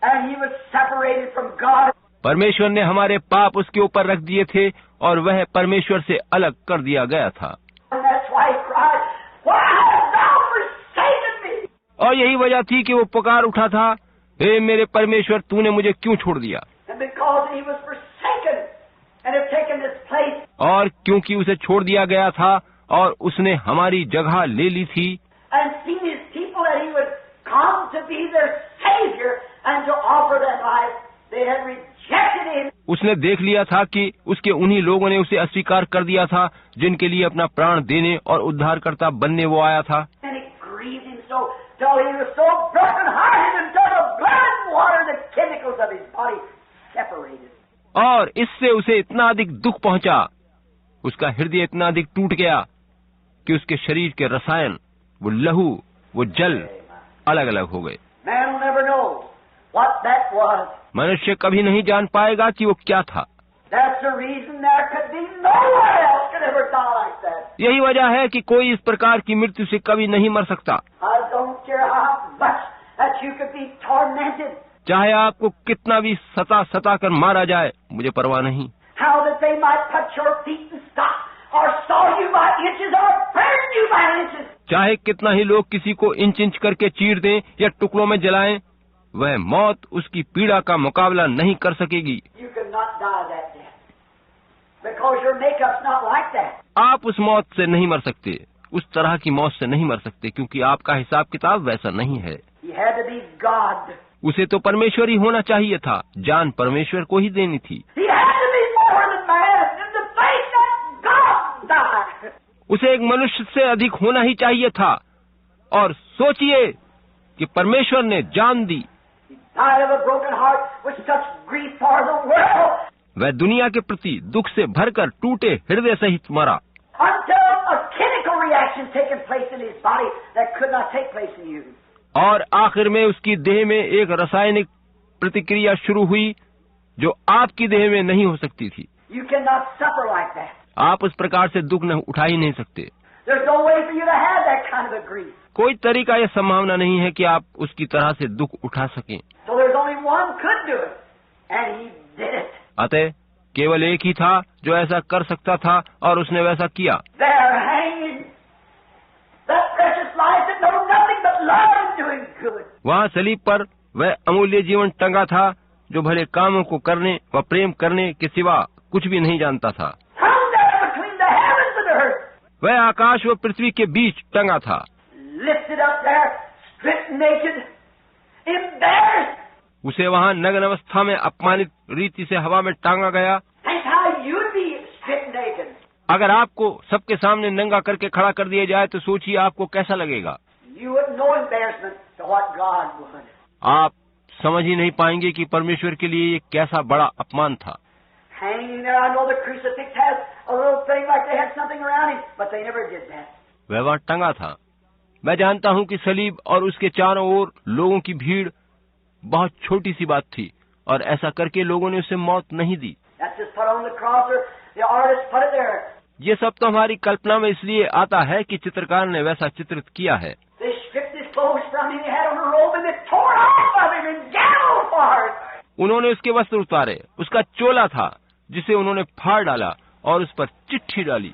and he was separated from God. परमेश्वर ने हमारे पाप उसके ऊपर रख दिए थे और वह परमेश्वर से अलग कर दिया गया था। And that's why he cried, "Why hast thou forsaken me?" और यही वजह थी कि वो पुकार उठा था, हे मेरे परमेश्वर, तूने मुझे क्यों छोड़ दिया। And because he was forsaken and had taken this place, और क्योंकि उसे छोड़ दिया गया था और उसने हमारी जगह ले ली थी, and seen his people that he would come to be their Savior and to offer their life, they had rejected him. उसने देख लिया था कि उसके उन्हीं लोगों ने उसे अस्वीकार कर दिया था जिनके लिए अपना प्राण देने और उद्धारकर्ता बनने वो आया था। And it grieved him so till he was so broken-hearted until the blood and water, the chemicals of his body separated. और इससे उसे इतना अधिक दुख पहुंचा, उसका हृदय इतना अधिक टूट गया कि उसके शरीर के रसायन, वो लहू, वो जल अलग अलग हो गए। Man will never know what that was. मनुष्य कभी नहीं जान पाएगा कि वो क्या था। That's the reason there could be no one else could ever die like that. यही वजह है कि कोई इस प्रकार की मृत्यु से कभी नहीं मर सकता। I don't care how much that you could be tormented, चाहे आपको कितना भी सता कर मारा जाए, मुझे परवाह नहीं। how that they might touch your feet and stop or saw you by inches or burn you by inches. चाहे कितना ही लोग किसी को इंच इंच करके चीर दें या टुकड़ों में जलाएं, वह मौत उसकी पीड़ा का मुकाबला नहीं कर सकेगी। You could not die that death because your makeup's not like that. आप उस मौत से नहीं मर सकते, उस तरह की मौत से नहीं मर सकते, क्योंकि आपका हिसाब किताब वैसा नहीं है। He had to be God. उसे तो परमेश्वर ही होना चाहिए था, जान परमेश्वर को ही देनी थी। He had to be more than man in the faith that God died. उसे एक मनुष्य से अधिक होना ही चाहिए था। और सोचिए कि परमेश्वर ने जान दी। He died of a broken heart with such grief for the world. वह दुनिया के प्रति दुख से भरकर टूटे हृदय सहित मरा, Until a chemical reaction taken place in his body that could not take place in you. और आखिर में उसकी देह में एक रासायनिक प्रतिक्रिया शुरू हुई जो आपकी देह में नहीं हो सकती थी। You cannot suffer like that. आप उस प्रकार से दुख न उठा ही नहीं सकते। There's no way for you to have that kind of a grief. कोई तरीका या संभावना नहीं है कि आप उसकी तरह से दुख उठा सकें। So there's only one could do it, and he did it. अतः केवल एक ही था जो ऐसा कर सकता था और उसने वैसा किया। There hanging, that precious life that knows nothing but love and doing good. वहाँ सलीब पर वह अमूल्य जीवन टंगा था जो भले कामों को करने व प्रेम करने के सिवा कुछ भी नहीं जानता था। Hung there between the heavens and earth. वह आकाश व पृथ्वी के बीच टंगा था, Lifted up there, stripped naked, embarrassed. उसे वहाँ नग्न अवस्था में अपमानित रीति से हवा में टांगा गया। Think how you'd be stripped naked. अगर आपको सबके सामने नंगा करके खड़ा कर दिया जाए तो सोचिए आपको कैसा लगेगा। You wouldn't know embarrassment to what God would. आप समझ ही नहीं पाएंगे कि परमेश्वर के लिए ये कैसा बड़ा अपमान था। Hanging there, I know the crucifix has a little thing like they had something around him, but they never did that. वह वहाँ टंगा था। मैं जानता हूँ कि सलीब और उसके चारों ओर लोगों की भीड़ बहुत छोटी सी बात थी और ऐसा करके लोगों ने उसे मौत नहीं दी। That's just put on the cross, or the artist put it there. ये सब तो हमारी कल्पना में इसलिए आता है कि चित्रकार ने वैसा चित्रित किया है। They stripped his clothes from him. He had on a robe, and they tore it off of him and gambled for it. उन्होंने उसके वस्त्र उतारे, उसका चोला था जिसे उन्होंने फाड़ डाला और उस पर चिट्ठी डाली।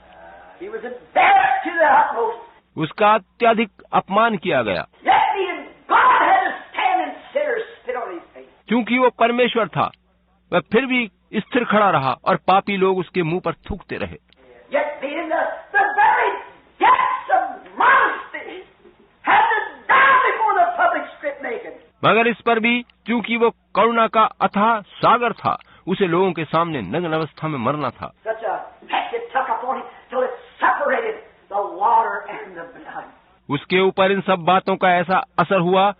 He was embarrassed to the utmost. उसका अत्यधिक अपमान किया गया। Yet being God had to stand and sinners spit on his face. क्योंकि वो परमेश्वर था, वह फिर भी स्थिर खड़ा रहा और पापी लोग उसके मुंह पर थूकते रहे। Yet being the very depths of modesty had to die before the public stripped naked. मगर इस पर भी क्योंकि वो करुणा का अथाह सागर था, उसे लोगों के सामने नग्न अवस्था में मरना था। Such a heck it took upon him till it separated the water and the blood. उसके ऊपर इन सब बातों का ऐसा असर हुआ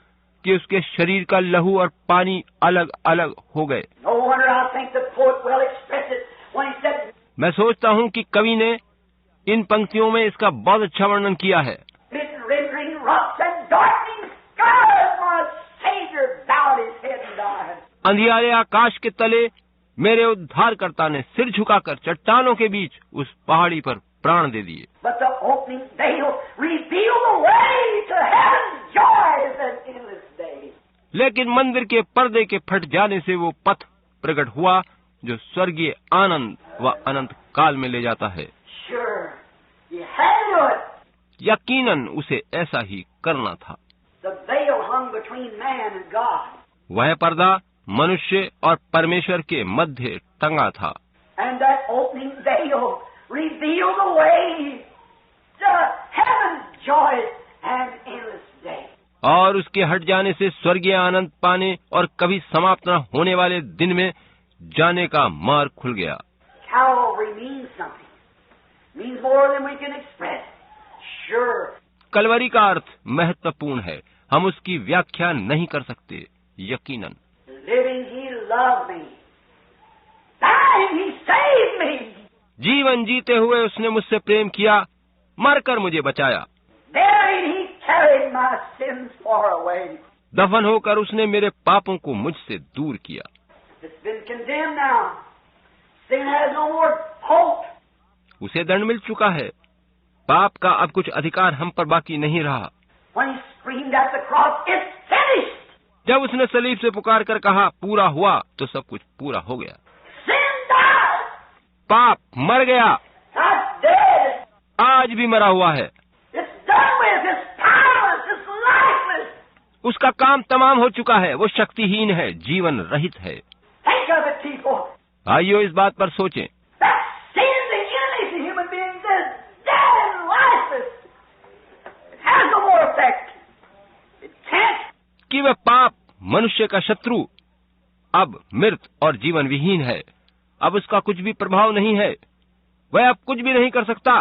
कि उसके शरीर का लहू और पानी अलग अलग हो गए। No wonder I think the poet well expressed it when he said, मैं सोचता हूँ कि कवि ने इन पंक्तियों में इसका बहुत अच्छा वर्णन किया है। "Mid rending rocks and darkening skies, my Savior bowed his head and died." अंधियारे आकाश के तले मेरे उद्धारकर्ता ने सिर झुकाकर चट्टानों के बीच उस पहाड़ी पर प्राण दे दिए। But the opening veil revealed the way to heaven's joys and endless day. लेकिन मंदिर के पर्दे के फट जाने से वो पथ प्रकट हुआ जो स्वर्गीय आनंद व अनंत काल में ले जाता है। Sure, you had to do it. यकीनन उसे ऐसा ही करना था। The veil hung between man and God. वह पर्दा मनुष्य और परमेश्वर के मध्य टंगा था। And that opening veil revealed the way to heaven's joys and endless day. और उसके हट जाने से स्वर्गीय आनंद पाने और कभी समाप्त न होने वाले दिन में जाने का मार्ग खुल गया। Calvary means something. Means more than we can express. Sure. Kalvari का अर्थ महत्वपूर्ण है, हम उसकी व्याख्या नहीं कर सकते। यकीनन Living, He loved me. Dying, He saved me. जीवन जीते हुए उसने मुझसे प्रेम किया, मरकर मुझे बचाया। Buried, He carried my sins far away. दफन होकर उसने मेरे पापों को मुझसे दूर किया। It's been condemned now. Sin has no more hope. उसे दंड मिल चुका है, पाप का अब कुछ अधिकार हम पर बाकी नहीं रहा। When He screamed at the cross, it's finished. जब उसने सलीब से पुकार कर कहा पूरा हुआ, तो सब कुछ पूरा हो गया। Sin died. पाप मर गया, God's dead. आज भी मरा हुआ है। It's done with. It's powerless. It's lifeless. उसका काम तमाम हो चुका है, वो शक्तिहीन है, जीवन रहित है। Think of it, people. आइए इस बात पर सोचें। That sin, the enemy to human beings, is dead and lifeless. It has no more effect. It can't. कि वह पाप मनुष्य का शत्रु अब मृत और जीवन विहीन है, अब उसका कुछ भी प्रभाव नहीं है, वह अब कुछ भी नहीं कर सकता।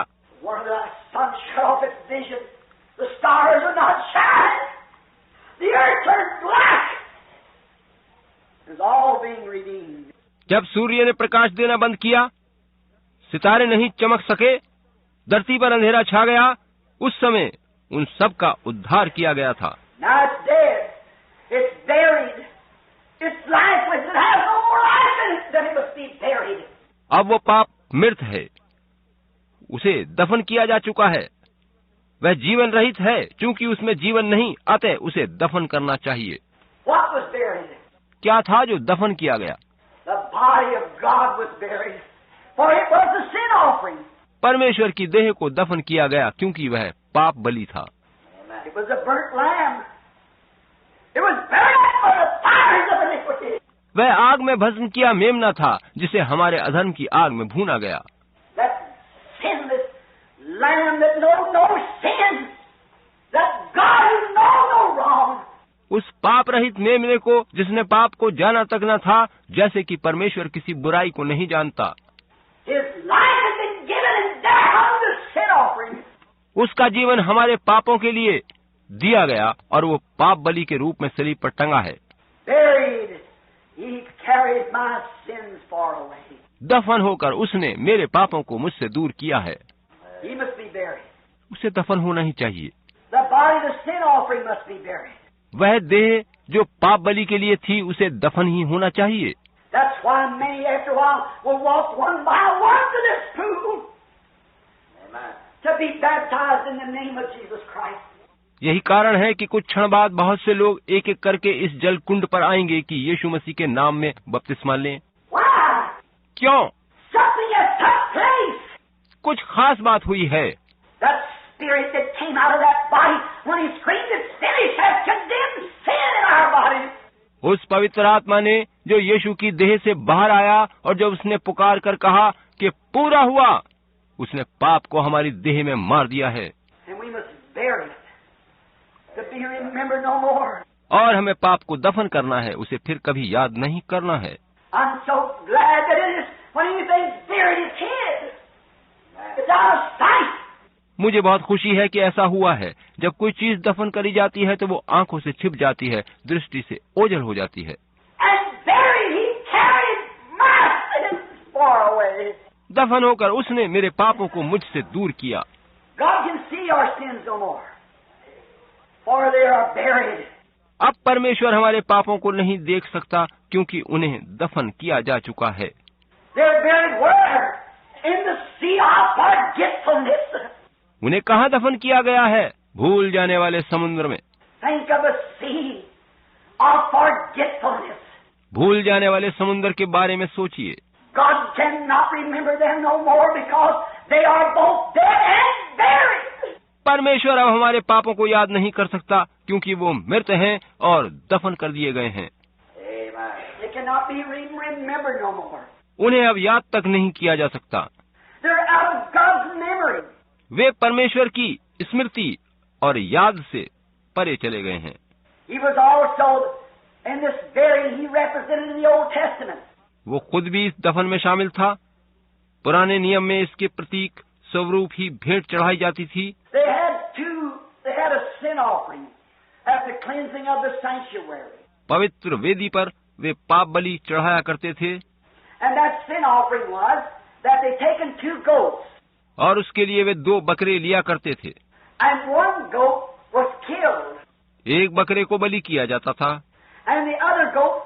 One of the sun shut off its vision. The stars are not shining. The earth turned black. It's all being redeemed. जब सूर्य ने प्रकाश देना बंद किया, सितारे नहीं चमक सके, धरती पर अंधेरा छा गया, उस समय उन सब का उद्धार किया गया था। Now it's dead. It's buried. It's lifeless. It has no more life in it than it must be buried. अब वो पाप मृत है, उसे दफन किया जा चुका है, वह जीवन रहित है, क्योंकि उसमें जीवन नहीं, अतः उसे दफन करना चाहिए। What was buried? क्या था जो दफन किया गया? The body of God was buried, for it was a sin offering. परमेश्वर की देह को दफन किया गया, क्योंकि वह पाप बलि था। It was a burnt lamb. It was burned for the fires of iniquity. वह आग में भस्म किया मेमना था, जिसे हमारे अधर्म की आग में भूना गया। That sinless lamb that knows no sin, that God who knows no wrong. उस पाप रहित मेमने को, जिसने पाप को जाना तक न था, जैसे कि परमेश्वर किसी बुराई को नहीं जानता। His life has been given and there hung the sin offering. उसका जीवन हमारे पापों के लिए दिया गया और वो पाप बलि के रूप में सलीब पर टंगा है। Buried, He carried my sins far away. दफन होकर उसने मेरे पापों को मुझसे दूर किया है। He must be buried. उसे दफन होना ही चाहिए। The body of the sin offering must be buried. वह देह जो पाप बलि के लिए थी, उसे दफन ही होना चाहिए। That's why many after a while will walk one by one to this pool. Amen. To be baptized in the name of Jesus Christ. यही कारण है कि कुछ क्षण बाद बहुत से लोग एक एक करके इस जल कुंड पर आएंगे कि यीशु मसीह के नाम में बपतिस्मा लें। Why? क्यों? Something has took place. कुछ खास बात हुई है। That spirit that came out of that body when He screamed it's finished has condemned sin in our body. उस पवित्र आत्मा ने जो यीशु की देह से बाहर आया और जब उसने पुकार कर कहा कि पूरा हुआ, उसने पाप को हमारी देह में मार दिया है। And we must bury it to be remembered no more. और हमें पाप को दफन करना है, उसे फिर कभी याद नहीं करना है। I'm so glad that it is when anything's buried it's hid. It's out of sight. मुझे बहुत खुशी है कि ऐसा हुआ है। जब कोई चीज दफन करी जाती है तो वो आंखों से छिप जाती है, दृष्टि से ओझल हो जाती है। And buried, He carried my sins far away. दफन होकर उसने मेरे पापों को मुझसे दूर किया। God can see our sins no more, for they are buried. अब परमेश्वर हमारे पापों को नहीं देख सकता, क्योंकि उन्हें दफन किया जा चुका है। They're buried where? In the sea of forgetfulness. उन्हें कहाँ दफन किया गया है? भूल जाने वाले समुद्र में। Think of a sea of forgetfulness. भूल जाने वाले समुद्र के बारे में सोचिए। God cannot remember them no more because they are both dead and buried. परमेश्वर अब हमारे पापों को याद नहीं कर सकता क्योंकि वो मृत हैं और दफन कर दिए गए हैं। Amen. They cannot be remembered no more. उन्हें अब याद तक नहीं किया जा सकता। They're out of God's memory. वे परमेश्वर की स्मृति और याद से परे चले गए हैं। He was also in this burying he represented in the Old Testament. वो खुद भी इस दफन में शामिल था। पुराने नियम में इसके प्रतीक स्वरूप ही भेंट चढ़ाई जाती थी। They had a sin offering at the cleansing of the sanctuary. पवित्र वेदी पर वे पाप बलि चढ़ाया करते थे। And that sin offering was that they taken 2 goats. और उसके लिए वे 2 बकरे लिया करते थे। And one goat was killed. एक बकरे को बलि किया जाता था। And the other goat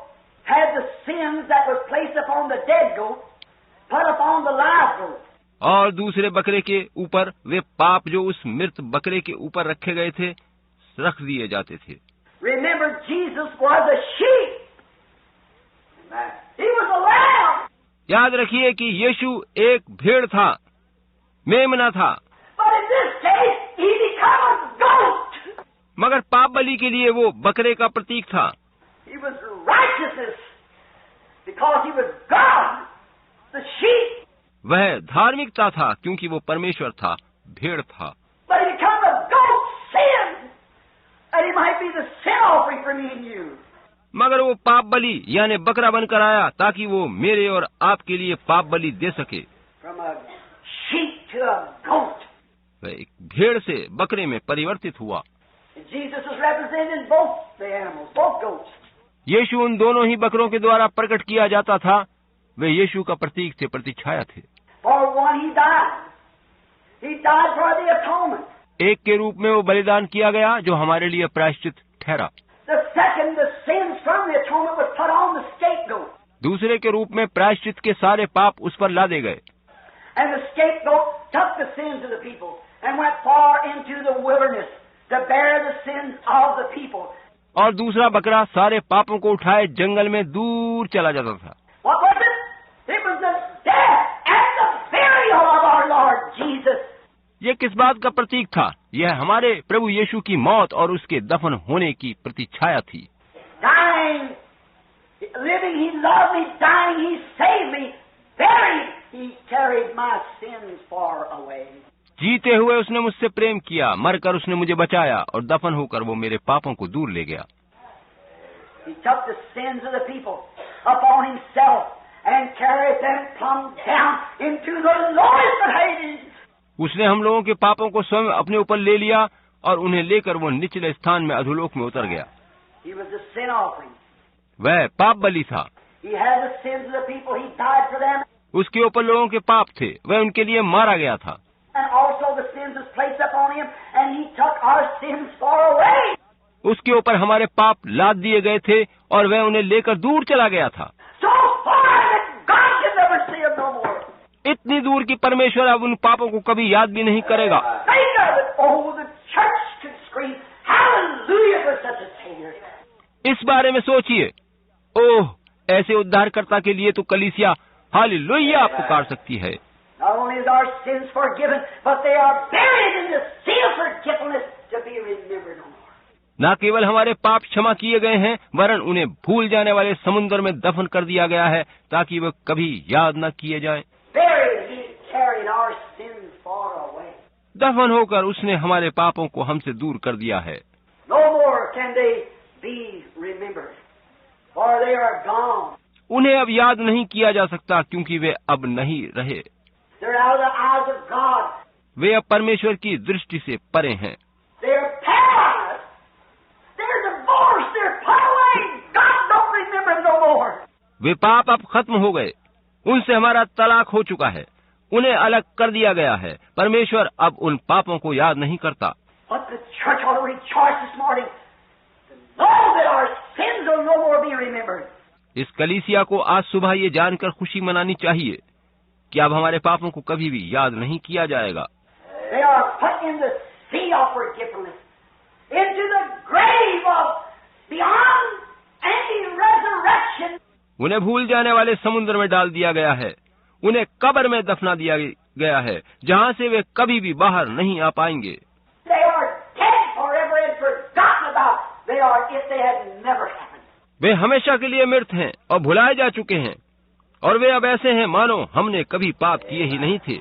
had the sins that was placed upon the dead goat put upon the live goat. और दूसरे बकरे के ऊपर वे पाप जो उस मृत बकरे के ऊपर रखे गए थे रख दिए जाते थे। Remember, Jesus was a sheep. He was a lamb. याद रखिए कि यीशु एक भेड़ था, मेमना था। But in this case, he became a goat. मगर पाप बलि के लिए वो बकरे का प्रतीक था। He was righteousness because he was God, the sheep. वह धार्मिकता था क्योंकि वो परमेश्वर था, भेड़ था। But he became a goat sin, that he might be the sin offering for me and you. मगर वो पाप बलि यानी बकरा बनकर आया ताकि वो मेरे और आपके लिए पाप बलि दे सके। From a sheep to a goat. वह एक भेड़ से बकरे में परिवर्तित हुआ। Jesus was represented in both the animals, both goats. यीशु उन दोनों ही बकरों के द्वारा प्रकट किया जाता था। वे यीशु का प्रतीक थे, प्रतिछाया थे। For one he died. He died for the atonement. एक के रूप में वो बलिदान किया गया जो हमारे लिए प्रायश्चित ठहरा। The second, the sins from the atonement was put on the scapegoat. दूसरे के रूप में प्रायश्चित के सारे पाप उस पर लादे गए। And the scapegoat took the sins of the people and went far into the wilderness to bear the sins of the people. और दूसरा बकरा सारे पापों को उठाए जंगल में दूर चला जाता था। What was it? It was the death and the burial of our Lord Jesus. ये किस बात का प्रतीक था? यह हमारे प्रभु यीशु की मौत और उसके दफन होने की प्रतिछाया थी। Dying, living, he loved me. Dying, he saved me. Buried, he carried my sins far away. जीते हुए उसने मुझसे प्रेम किया, मरकर उसने मुझे बचाया और दफन होकर वो मेरे पापों को दूर ले गया। He took the sins of the people upon himself and carried them plumb down into the lowest of Hades. उसने हम लोगों के पापों को स्वयं अपने ऊपर ले लिया और उन्हें लेकर वो निचले स्थान में अधोलोक में उतर गया। He was the sin offering. वह पाप बलि था। He had the sins of the people. He died for them. उसके ऊपर लोगों के पाप थे, वह उनके लिए मारा गया था। And also the sins was placed upon him, and he took our sins far away. उसके ऊपर हमारे पाप लाद दिए गए थे और वह उन्हें लेकर दूर चला गया था। So far that God can never see them no more. इतनी दूर कि परमेश्वर अब उन पापों को कभी याद भी नहीं करेगा। Think of it. Oh, the church could scream, hallelujah for such a Savior. इस बारे में सोचिए। ओह, ऐसे उद्धारकर्ता के लिए तो कलीसिया हालेलुया पुकार सकती है। Not only is our sins forgiven, but they are buried in the sea of forgetfulness to be remembered no more. न केवल हमारे पाप क्षमा किए गए हैं, वरन उन्हें भूल जाने वाले समुद्र में दफन कर दिया गया है ताकि वे कभी याद न किए जाएं। Buried, he carried our sins far away. दफन होकर उसने हमारे पापों को हमसे दूर कर दिया है। No more can they be remembered, for they are gone. उन्हें अब याद नहीं किया जा सकता क्योंकि वे अब नहीं रहे। They're out of the eyes of God. वे अब परमेश्वर की दृष्टि से परे हैं। They're paralyzed. They're divorced. They're put away. God don't remember them no more. वे पाप अब खत्म हो गए, उनसे हमारा तलाक हो चुका है, उन्हें अलग कर दिया गया है। परमेश्वर अब उन पापों को याद नहीं करता। But the church ought to rejoice this morning to know that our sins will no more be remembered. इस कलीसिया को आज सुबह ये जानकर खुशी मनानी चाहिए कि अब हमारे पापों को कभी भी याद नहीं किया जाएगा। They are put in the sea of forgetfulness, into the grave of beyond any resurrection. उन्हें भूल जाने वाले समुद्र में डाल दिया गया है, उन्हें कब्र में दफना दिया गया है, जहाँ से वे कभी भी बाहर नहीं आ पाएंगे। They are dead forever and forgotten about. They are if they had never happened. वे हमेशा के लिए मृत हैं और भुलाए जा चुके हैं, और वे अब ऐसे हैं मानो हमने कभी पाप किए ही नहीं थे।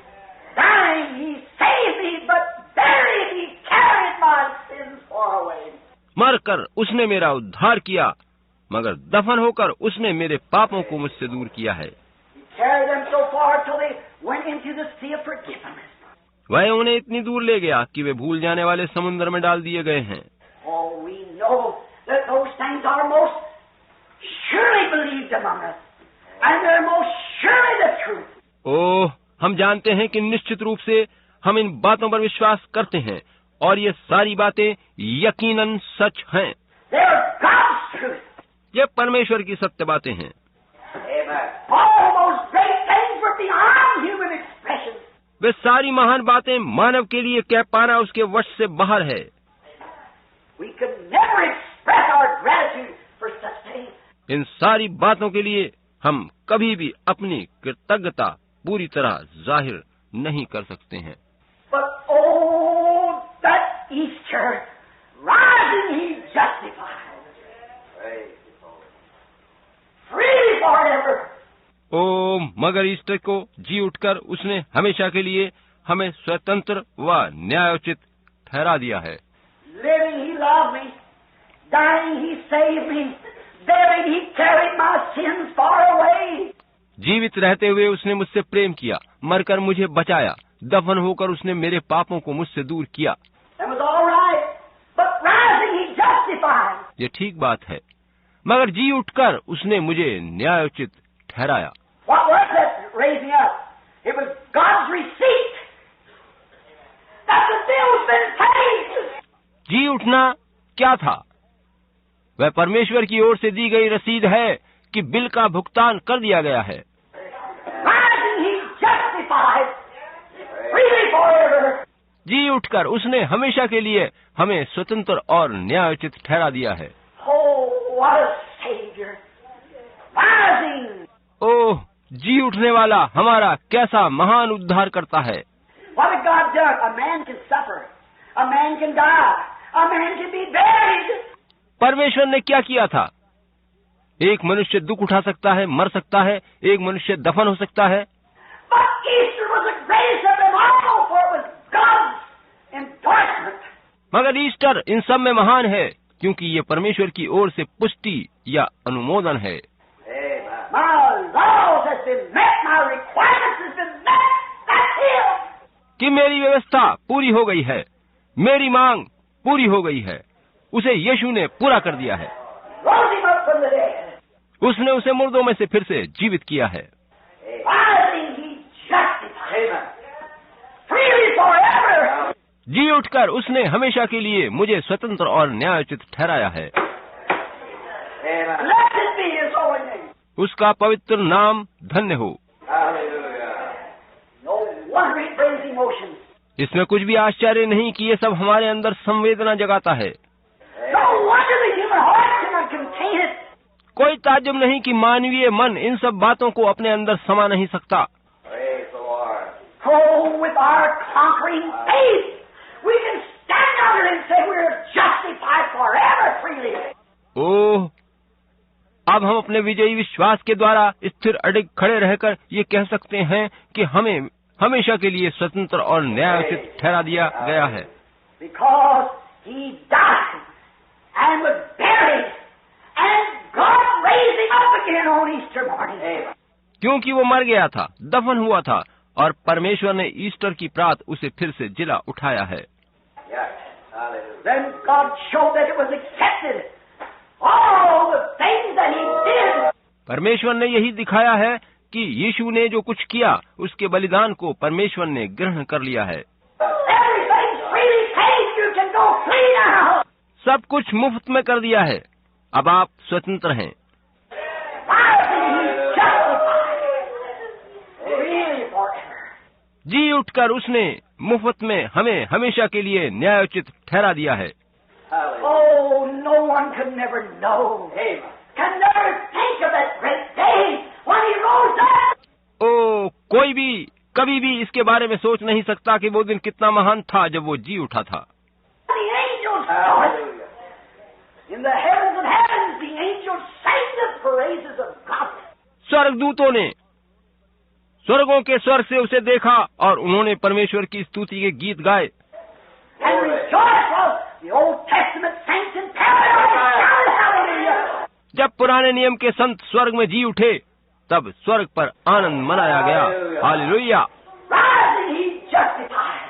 Dying, he saved me, but buried, he carried my sins far away. मरकर उसने मेरा उद्धार किया, मगर दफन होकर उसने मेरे पापों को मुझसे दूर किया है। He carried them so far till they went into the sea of forgiveness. वह उन्हें इतनी दूर ले गया कि वे भूल जाने वाले समुद्र में डाल दिए गए हैं। Oh, we know that those things are most surely believed among us, and they're most surely the truth. ओह, हम जानते हैं कि निश्चित रूप से हम इन बातों पर विश्वास करते हैं, और ये सारी बातें यकीनन सच हैं। They're God's truth. ये परमेश्वर की सत्य बातें हैं। Amen. All those great things were beyond human expression. वे सारी महान बातें मानव के लिए कह पाना उसके वश से बाहर है। We could never express our gratitude for such things. इन सारी बातों के लिए हम कभी भी अपनी कृतज्ञता पूरी तरह जाहिर नहीं कर सकते हैं। But oh, that Easter, rising he justified. Freely forever. ओ मगर ईस्टर को जी उठकर उसने हमेशा के लिए हमें स्वतंत्र व न्यायोचित ठहरा दिया है। Living he loved me, dying he saved me, buried he carried my sins far away. जीवित रहते हुए उसने मुझसे प्रेम किया, मरकर मुझे बचाया, दफन होकर उसने मेरे पापों को मुझसे दूर किया। That was all right, but rising he justified. ये ठीक बात है, मगर जी उठकर उसने मुझे न्यायोचित ठहराया। What was that raising up? It was God's receipt that the bill's been paid. जी उठना क्या था? वह परमेश्वर की ओर से दी गई रसीद है कि बिल का भुगतान कर दिया गया है। Rising he justified freely forever. जी उठकर उसने हमेशा के लिए हमें स्वतंत्र और न्यायोचित ठहरा दिया है। Oh, what a Savior! Rising. ओह, जी उठने वाला हमारा कैसा महान उद्धार करता है। What had God done? A man can suffer, a man can die, a man can be buried. परमेश्वर ने क्या किया था? एक मनुष्य दुख उठा सकता है, मर सकता है, एक मनुष्य दफन हो सकता है। But Easter was the greatest of them all, for it was God's endorsement. मगर ईस्टर इन सब में महान है, क्योंकि ये परमेश्वर की ओर से पुष्टि या अनुमोदन है। My laws has been met, my requirements has been met. That's it. कि मेरी व्यवस्था पूरी हो गई है, मेरी मांग पूरी हो गई है, उसे यीशु ने पूरा कर दिया है। Rose him up from the dead. उसने उसे मुर्दों में से फिर से जीवित किया है। Rising he justified. Freely forever. जी उठकर उसने हमेशा के लिए मुझे स्वतंत्र और न्यायोचित ठहराया है। Blessed be his holy name. उसका पवित्र नाम धन्य हो। No wonder it brings emotions. इसमें कुछ भी आश्चर्य नहीं कि ये सब हमारे अंदर संवेदना जगाता है। No wonder the human heart cannot contain it. कोई ताज्जुब नहीं कि मानवीय मन इन सब बातों को अपने अंदर समा नहीं सकता। Oh, with our conquering faith, we can stand under it and say we're justified forever freely. ओह, अब हम अपने विजयी विश्वास के द्वारा स्थिर अडिग खड़े रहकर ये कह सकते हैं कि हमें हमेशा के लिए स्वतंत्र और न्यायोचित ठहरा दिया गया है। Because he died and was buried and God raised him up again on Easter morning. क्योंकि वो मर गया था, दफन हुआ था, और परमेश्वर ने ईस्टर की प्रात उसे फिर से जिला उठाया है। Then God showed that it was accepted. All the things that he did. परमेश्वर ने यही दिखाया है कि यीशु ने जो कुछ किया उसके बलिदान को परमेश्वर ने ग्रहण कर लिया है। Everything's freely paid. You can go free now. सब कुछ मुफ्त में कर दिया है, अब आप स्वतंत्र हैं। Rising he justified. Really forever. जी उठकर उसने मुफ्त में हमें हमेशा के लिए न्यायोचित ठहरा दिया है। Oh, no one could never know, can never think of that great day when he rose up. ओ कोई भी कभी भी इसके बारे में सोच नहीं सकता कि वो दिन कितना महान था जब वो जी उठा था। The angels saw it. In the heavens of heavens, the angels sang the praises of God. स्वर्गदूतों ने स्वर्गों के स्वर्ग से उसे देखा और उन्होंने परमेश्वर की स्तुति के गीत गाए। And rejoiced while the Old Testament saints in paradise shouted hallelujah. जब पुराने नियम के संत स्वर्ग में जी उठे तब स्वर्ग पर आनंद मनाया गया। हालेलुया। Rising, he justified.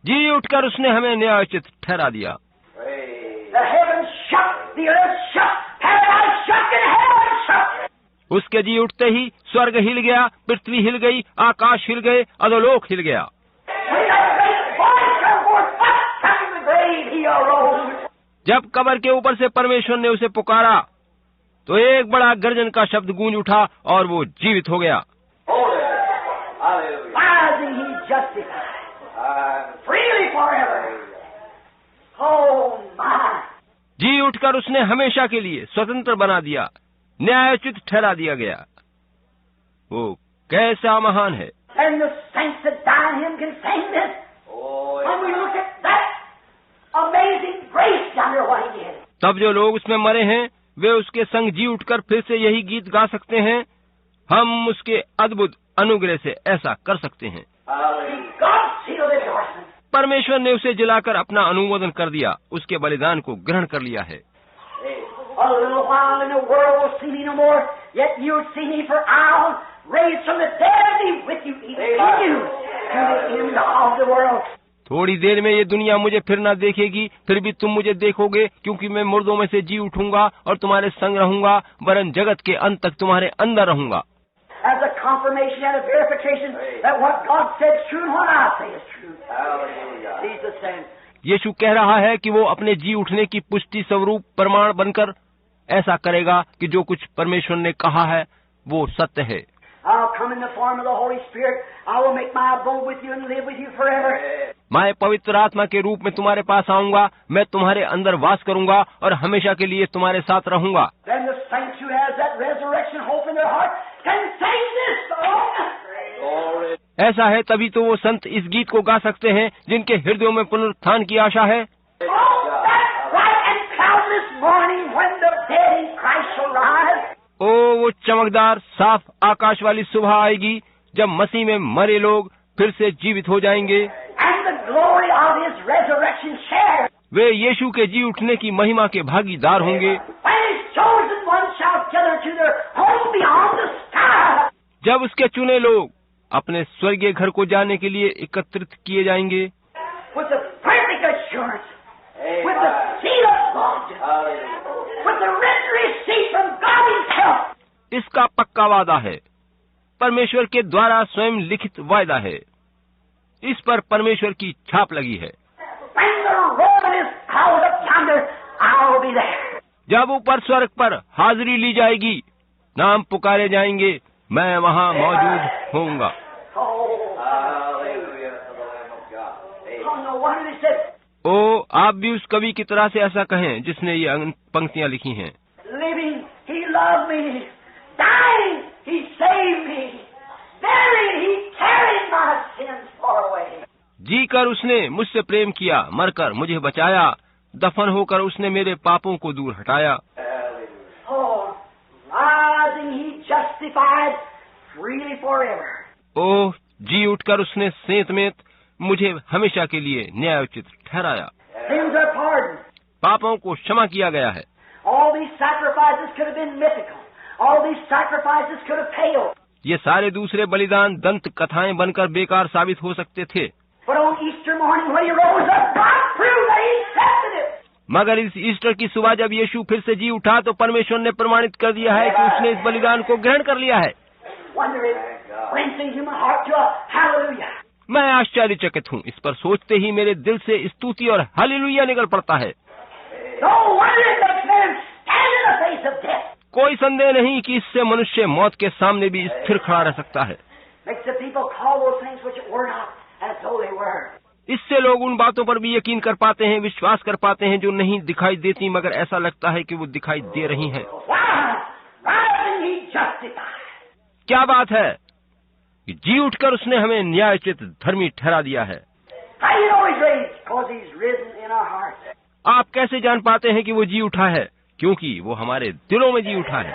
जी उठकर उसने हमें न्यायोचित ठहरा दिया। The heavens shook, the earth shook, paradise shook, and heaven shook. उसके जी उठते ही स्वर्ग हिल गया, पृथ्वी हिल गई, आकाश हिल गए, अधोलोक हिल गया। When that great voice come forth, up from the grave he arose. जब कब्र के ऊपर से परमेश्वर ने उसे पुकारा तो एक बड़ा गर्जन का शब्द गूंज उठा और वो जीवित हो गया। Rising, he justified. Freely forever. Oh my. जी उठकर उसने हमेशा के लिए स्वतंत्र बना दिया, न्यायोचित ठहरा दिया गया। वो कैसा महान है। And the saints that die in him can sing this. When we look at that amazing grace yonder, what he did. तब जो लोग उसमें मरे हैं वे उसके संग जी उठकर फिर से यही गीत गा सकते हैं। हम उसके अद्भुत अनुग्रह से ऐसा कर सकते हैं। God sealed his endorsement. परमेश्वर ने उसे जलाकर अपना अनुमोदन कर दिया, उसके बलिदान को ग्रहण कर लिया है। A little while in the world will see me no more, yet you'll see me, for I'll raise from the dead and be with you, even in you, to the end of the world. थोड़ी देर में ये दुनिया मुझे फिर न देखेगी, फिर भी तुम मुझे देखोगे, क्योंकि मैं मुर्दों में से जी उठूंगा और तुम्हारे संग रहूंगा, वरन जगत के अंत तक तुम्हारे अंदर रहूंगा। As a confirmation and a verification that what God said is true and what I say is true. Jesus said. यीशु कह रहा है कि वो अपने जी उठने की पुष्टि स्वरूप प्रमाण बनकर ऐसा करेगा कि जो कुछ परमेश्वर ने कहा है वो सत्य है। I'll come in the form of the Holy Spirit. I will make my abode with you and live with you forever. मैं पवित्र आत्मा के रूप में तुम्हारे पास आऊंगा, मैं तुम्हारे अंदर वास करूंगा और हमेशा के लिए तुम्हारे साथ रहूंगा। Then the saints who has that resurrection hope in their heart can sing this song. ऐसा है तभी तो वो संत इस गीत को गा सकते हैं जिनके हृदयों में पुनरुत्थान की आशा है। Oh, that bright and cloudless morning when the dead in Christ shall rise. ओ वो चमकदार साफ आकाश वाली सुबह आएगी जब मसीह में मरे लोग फिर से जीवित हो जाएंगे। And the glory of his resurrection share. वे यीशु के जी उठने की महिमा के भागीदार होंगे। When his chosen ones shall gather to their home beyond the sky. जब उसके चुने लोग अपने स्वर्गीय घर को जाने के लिए एकत्रित किए जाएंगे। With the perfect assurance. With the seal of God. With the written receipt from God himself. इसका पक्का वादा है, परमेश्वर के द्वारा स्वयं लिखित वायदा है, इस पर परमेश्वर की छाप लगी है। When the roll is called up yonder, I'll be there. जब ऊपर स्वर्ग पर हाजिरी ली जाएगी, नाम पुकारे जाएंगे, मैं वहाँ मौजूद होऊंगा। Oh, no wonder he said, ओ आप भी उस कवि की तरह से ऐसा कहें जिसने ये पंक्तियां लिखी हैं। living, he loved me. Dying, he saved me. Buried, he carried my sins far away. जीकर उसने मुझसे प्रेम किया, मरकर मुझे बचाया, दफन होकर उसने मेरे पापों को दूर हटाया। Oh, rising, he justified freely forever. ओह जी उठकर उसने सेंतमेंत मुझे हमेशा के लिए न्यायोचित ठहराया। Sins are pardoned. पापों को क्षमा किया गया है। All these sacrifices could have been mythical. All these sacrifices could have paled. ये सारे दूसरे बलिदान दंत कथाएं बनकर बेकार साबित हो सकते थे, But on Easter morning when he rose up, God proved that he accepted it. मगर इस ईस्टर की सुबह जब यीशु फिर से जी उठा तो परमेश्वर ने प्रमाणित कर दिया है कि उसने इस बलिदान को ग्रहण कर लिया है। Wonder it brings the human heart to a hallelujah. मैं आश्चर्यचकित हूँ, इस पर सोचते ही मेरे दिल से स्तुति और हालेलुया निकल पड़ता है। No wonder it makes men stand in the face of death. कोई संदेह नहीं कि इससे मनुष्य मौत के सामने भी स्थिर खड़ा रह सकता है। Makes the people call those things which were not as though they were. इससे लोग उन बातों पर भी यकीन कर पाते हैं, विश्वास कर पाते हैं जो नहीं दिखाई देती मगर ऐसा लगता है कि वो दिखाई दे रही हैं। क्या बात है कि जी उठकर उसने हमें न्यायोचित धर्मी ठहरा दिया है। आप कैसे जान पाते हैं कि वो जी उठा है? क्योंकि वो हमारे दिलों में जी उठा है।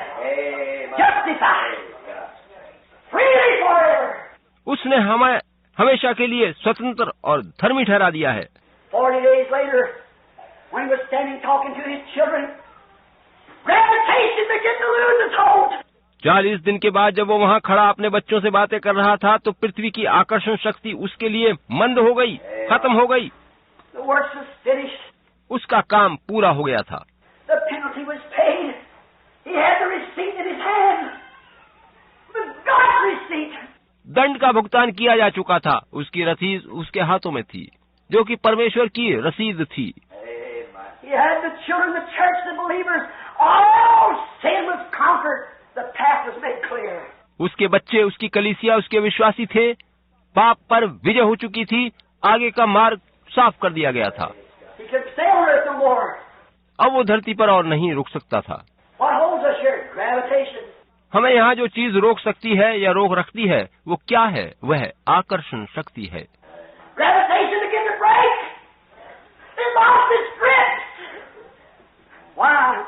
उसने हमें हमेशा के लिए स्वतंत्र और धर्मी ठहरा दिया है। 40 days later, when he was standing talking to his children, gravitation began to lose its hold. 40 दिन के बाद जब वो वहाँ खड़ा अपने बच्चों से बातें कर रहा था तो पृथ्वी की आकर्षण शक्ति उसके लिए मंद हो गई, खत्म हो गई। The work was finished. उसका काम पूरा हो गया था। The penalty was paid. He had the receipt in his hand. The God's receipt. दंड का भुगतान किया जा चुका था, उसकी रसीद उसके हाथों में थी, जो कि परमेश्वर की रसीद थी। He had the children, the church, the believers. All sin was conquered. The path was made clear. उसके बच्चे, उसकी कलीसिया, उसके विश्वासी थे। पाप पर विजय हो चुकी थी, आगे का मार्ग साफ कर दिया गया था। He could stay on earth no more. अब वो धरती पर और नहीं रुक सकता था। What holds us here? Gravitation. हमें यहाँ जो चीज रोक सकती है या रोक रखती है वो क्या है? वह आकर्षण शक्ति है। Gravitation began to break. It lost its grip. Why?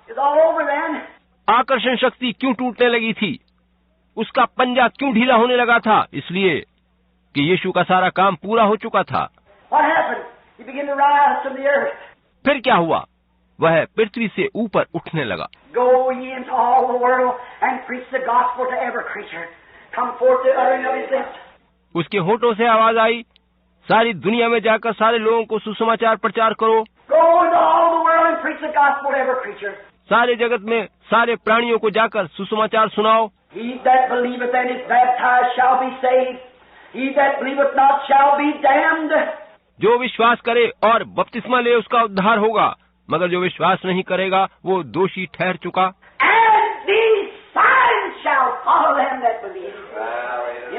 It's all over then. आकर्षण शक्ति क्यों टूटने लगी थी? उसका पंजा क्यों ढीला होने लगा था? इसलिए कि यीशु का सारा काम पूरा हो चुका था। What happened? He began to rise from the earth. फिर क्या हुआ? वह पृथ्वी से ऊपर उठने लगा। Go ye into all the world and preach the gospel to every creature. Come forth the uttering of his lips. उसके होठों से आवाज आई, सारी दुनिया में जाकर सारे लोगों को सुसमाचार प्रचार करो। Go into all the world and preach the gospel to every creature. सारे जगत में सारे प्राणियों को जाकर सुसमाचार सुनाओ। He that believeth and is baptized shall be saved. He that believeth not shall be damned. जो विश्वास करे और बपतिस्मा ले उसका उद्धार होगा, मगर जो विश्वास नहीं करेगा वो दोषी ठहर चुका। And these signs shall follow them that believe.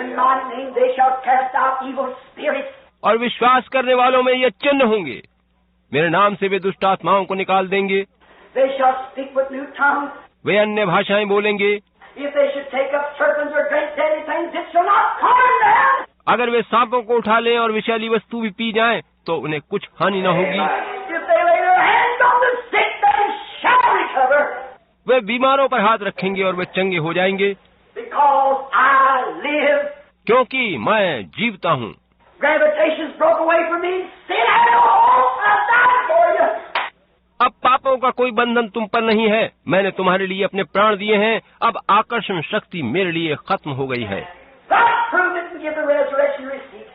In my name they shall cast out evil spirits. और विश्वास करने वालों में ये चिन्ह होंगे, मेरे नाम से वे दुष्ट आत्माओं को निकाल देंगे। They shall speak with new tongues. वे अन्य भाषाएं बोलेंगे। If they should take up serpents or great deadly things, it shall not harm them. अगर वे सांपों को उठा लें और विषैली वस्तु भी पी जाएं, तो उन्हें कुछ हानि न होगी। If they lay their hands on the sick, they shall recover. वे बीमारों पर हाथ रखेंगे और वे चंगे हो जाएंगे। Because I live. क्योंकि मैं जीवता हूँ। Gravitation's broke away from me. Sin had no hope. I died for you. अब पापों का कोई बंधन तुम पर नहीं है, मैंने तुम्हारे लिए अपने प्राण दिए हैं। अब आकर्षण शक्ति मेरे लिए खत्म हो गई है। God proved it and give the resurrection receipt.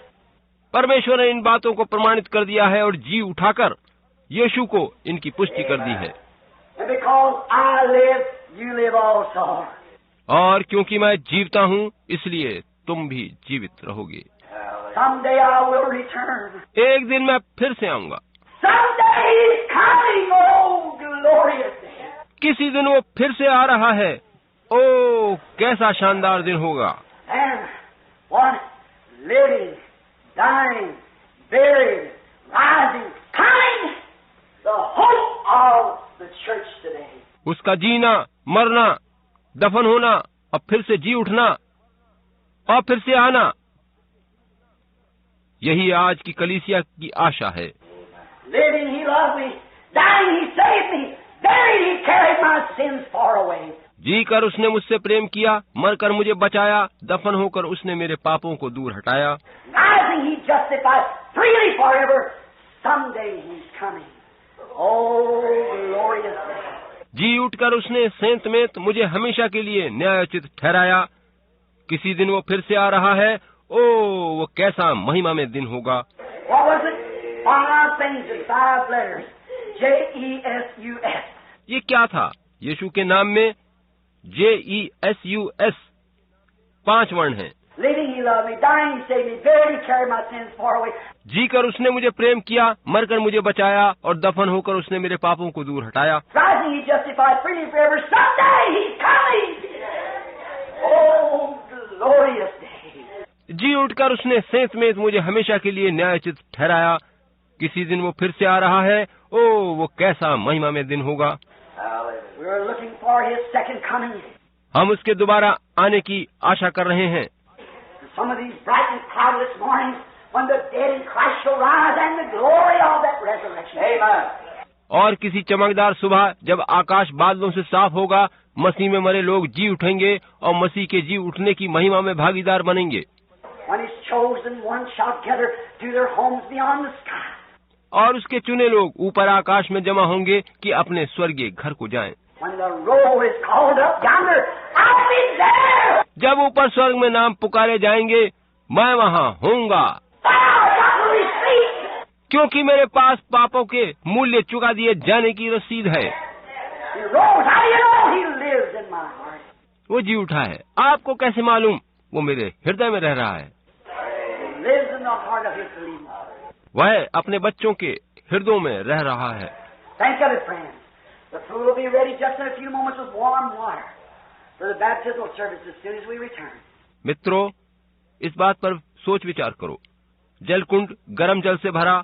परमेश्वर ने इन बातों को प्रमाणित कर दिया है और जी उठाकर यीशु को इनकी पुष्टि कर दी है। And because I live, you live also. और क्योंकि मैं जीवता हूँ, इसलिए तुम भी जीवित रहोगे। Someday I will return. एक दिन मैं फिर से आऊंगा। Someday he's coming, oh glorious day. किसी दिन वो फिर से आ रहा है। ओ कैसा शानदार दिन होगा। And what? Living, dying, buried, rising, coming, the hope of the church today. उसका जीना, मरना, दफन होना, अब फिर से जी उठना और फिर से आना, यही आज की कलीसिया की आशा है। Living, he loved me. Dying, he saved me. Buried, he carried my sins far away. जी कर उसने मुझसे प्रेम किया, मरकर मुझे बचाया, दफन होकर उसने मेरे पापों को दूर हटाया। Rising, he justified freely forever. Someday he's coming. Oh, glorious day. जी उठकर उसने सेंत में मुझे हमेशा के लिए न्यायोचित ठहराया। किसी दिन वो फिर से आ रहा है। ओ वो कैसा महिमा में दिन होगा। What was it? 5 things in 5 letters. J-E-S-U-S. ये क्या था? यीशु के नाम में J-E-S-U-S 5 वर्ण हैं। Living, he loved me. Dying, he saved me. Buried, he carried my sins far away. जी कर उसने मुझे प्रेम किया, मरकर मुझे बचाया और दफन होकर उसने मेरे पापों को दूर हटाया। Rising, he justified freely forever. Someday he's coming. Oh, glorious day. जी उठकर उसने सेंत में मुझे हमेशा के लिए न्यायोचित ठहराया। किसी दिन वो फिर से आ रहा है। ओ वो कैसा महिमा में दिन होगा। We are looking for His second coming. हम उसके दोबारा आने की आशा कर रहे हैं। Some of these bright and cloudless mornings when the dead in Christ shall rise and the glory of that resurrection. Amen. और किसी चमकदार सुबह जब आकाश बादलों से साफ होगा, मसीह में मरे लोग जी उठेंगे और मसीह के जी उठने की महिमा में भागीदार बनेंगे। When His chosen ones shall gather to their homes beyond the sky. और उसके चुने लोग ऊपर आकाश में जमा होंगे कि अपने स्वर्गीय घर को जाएं। When the roll is called up yonder, I'll be there. जब ऊपर स्वर्ग में नाम पुकारे जाएंगे, मैं वहाँ होऊंगा, क्योंकि मेरे पास पापों के मूल्य चुका दिए जाने की रसीद है। He rose. How do you know He lives in my heart? वो जी उठा है। आपको कैसे मालूम? वो मेरे हृदय में रह रहा है। He lives in the heart of His believers. वह अपने बच्चों के हृदयों में रह रहा है। Think of it, friends. The food will be ready just in a few moments with warm water for the baptismal service as soon as we return. मित्रों, इस बात पर सोच विचार करो। जलकुंड गर्म जल से भरा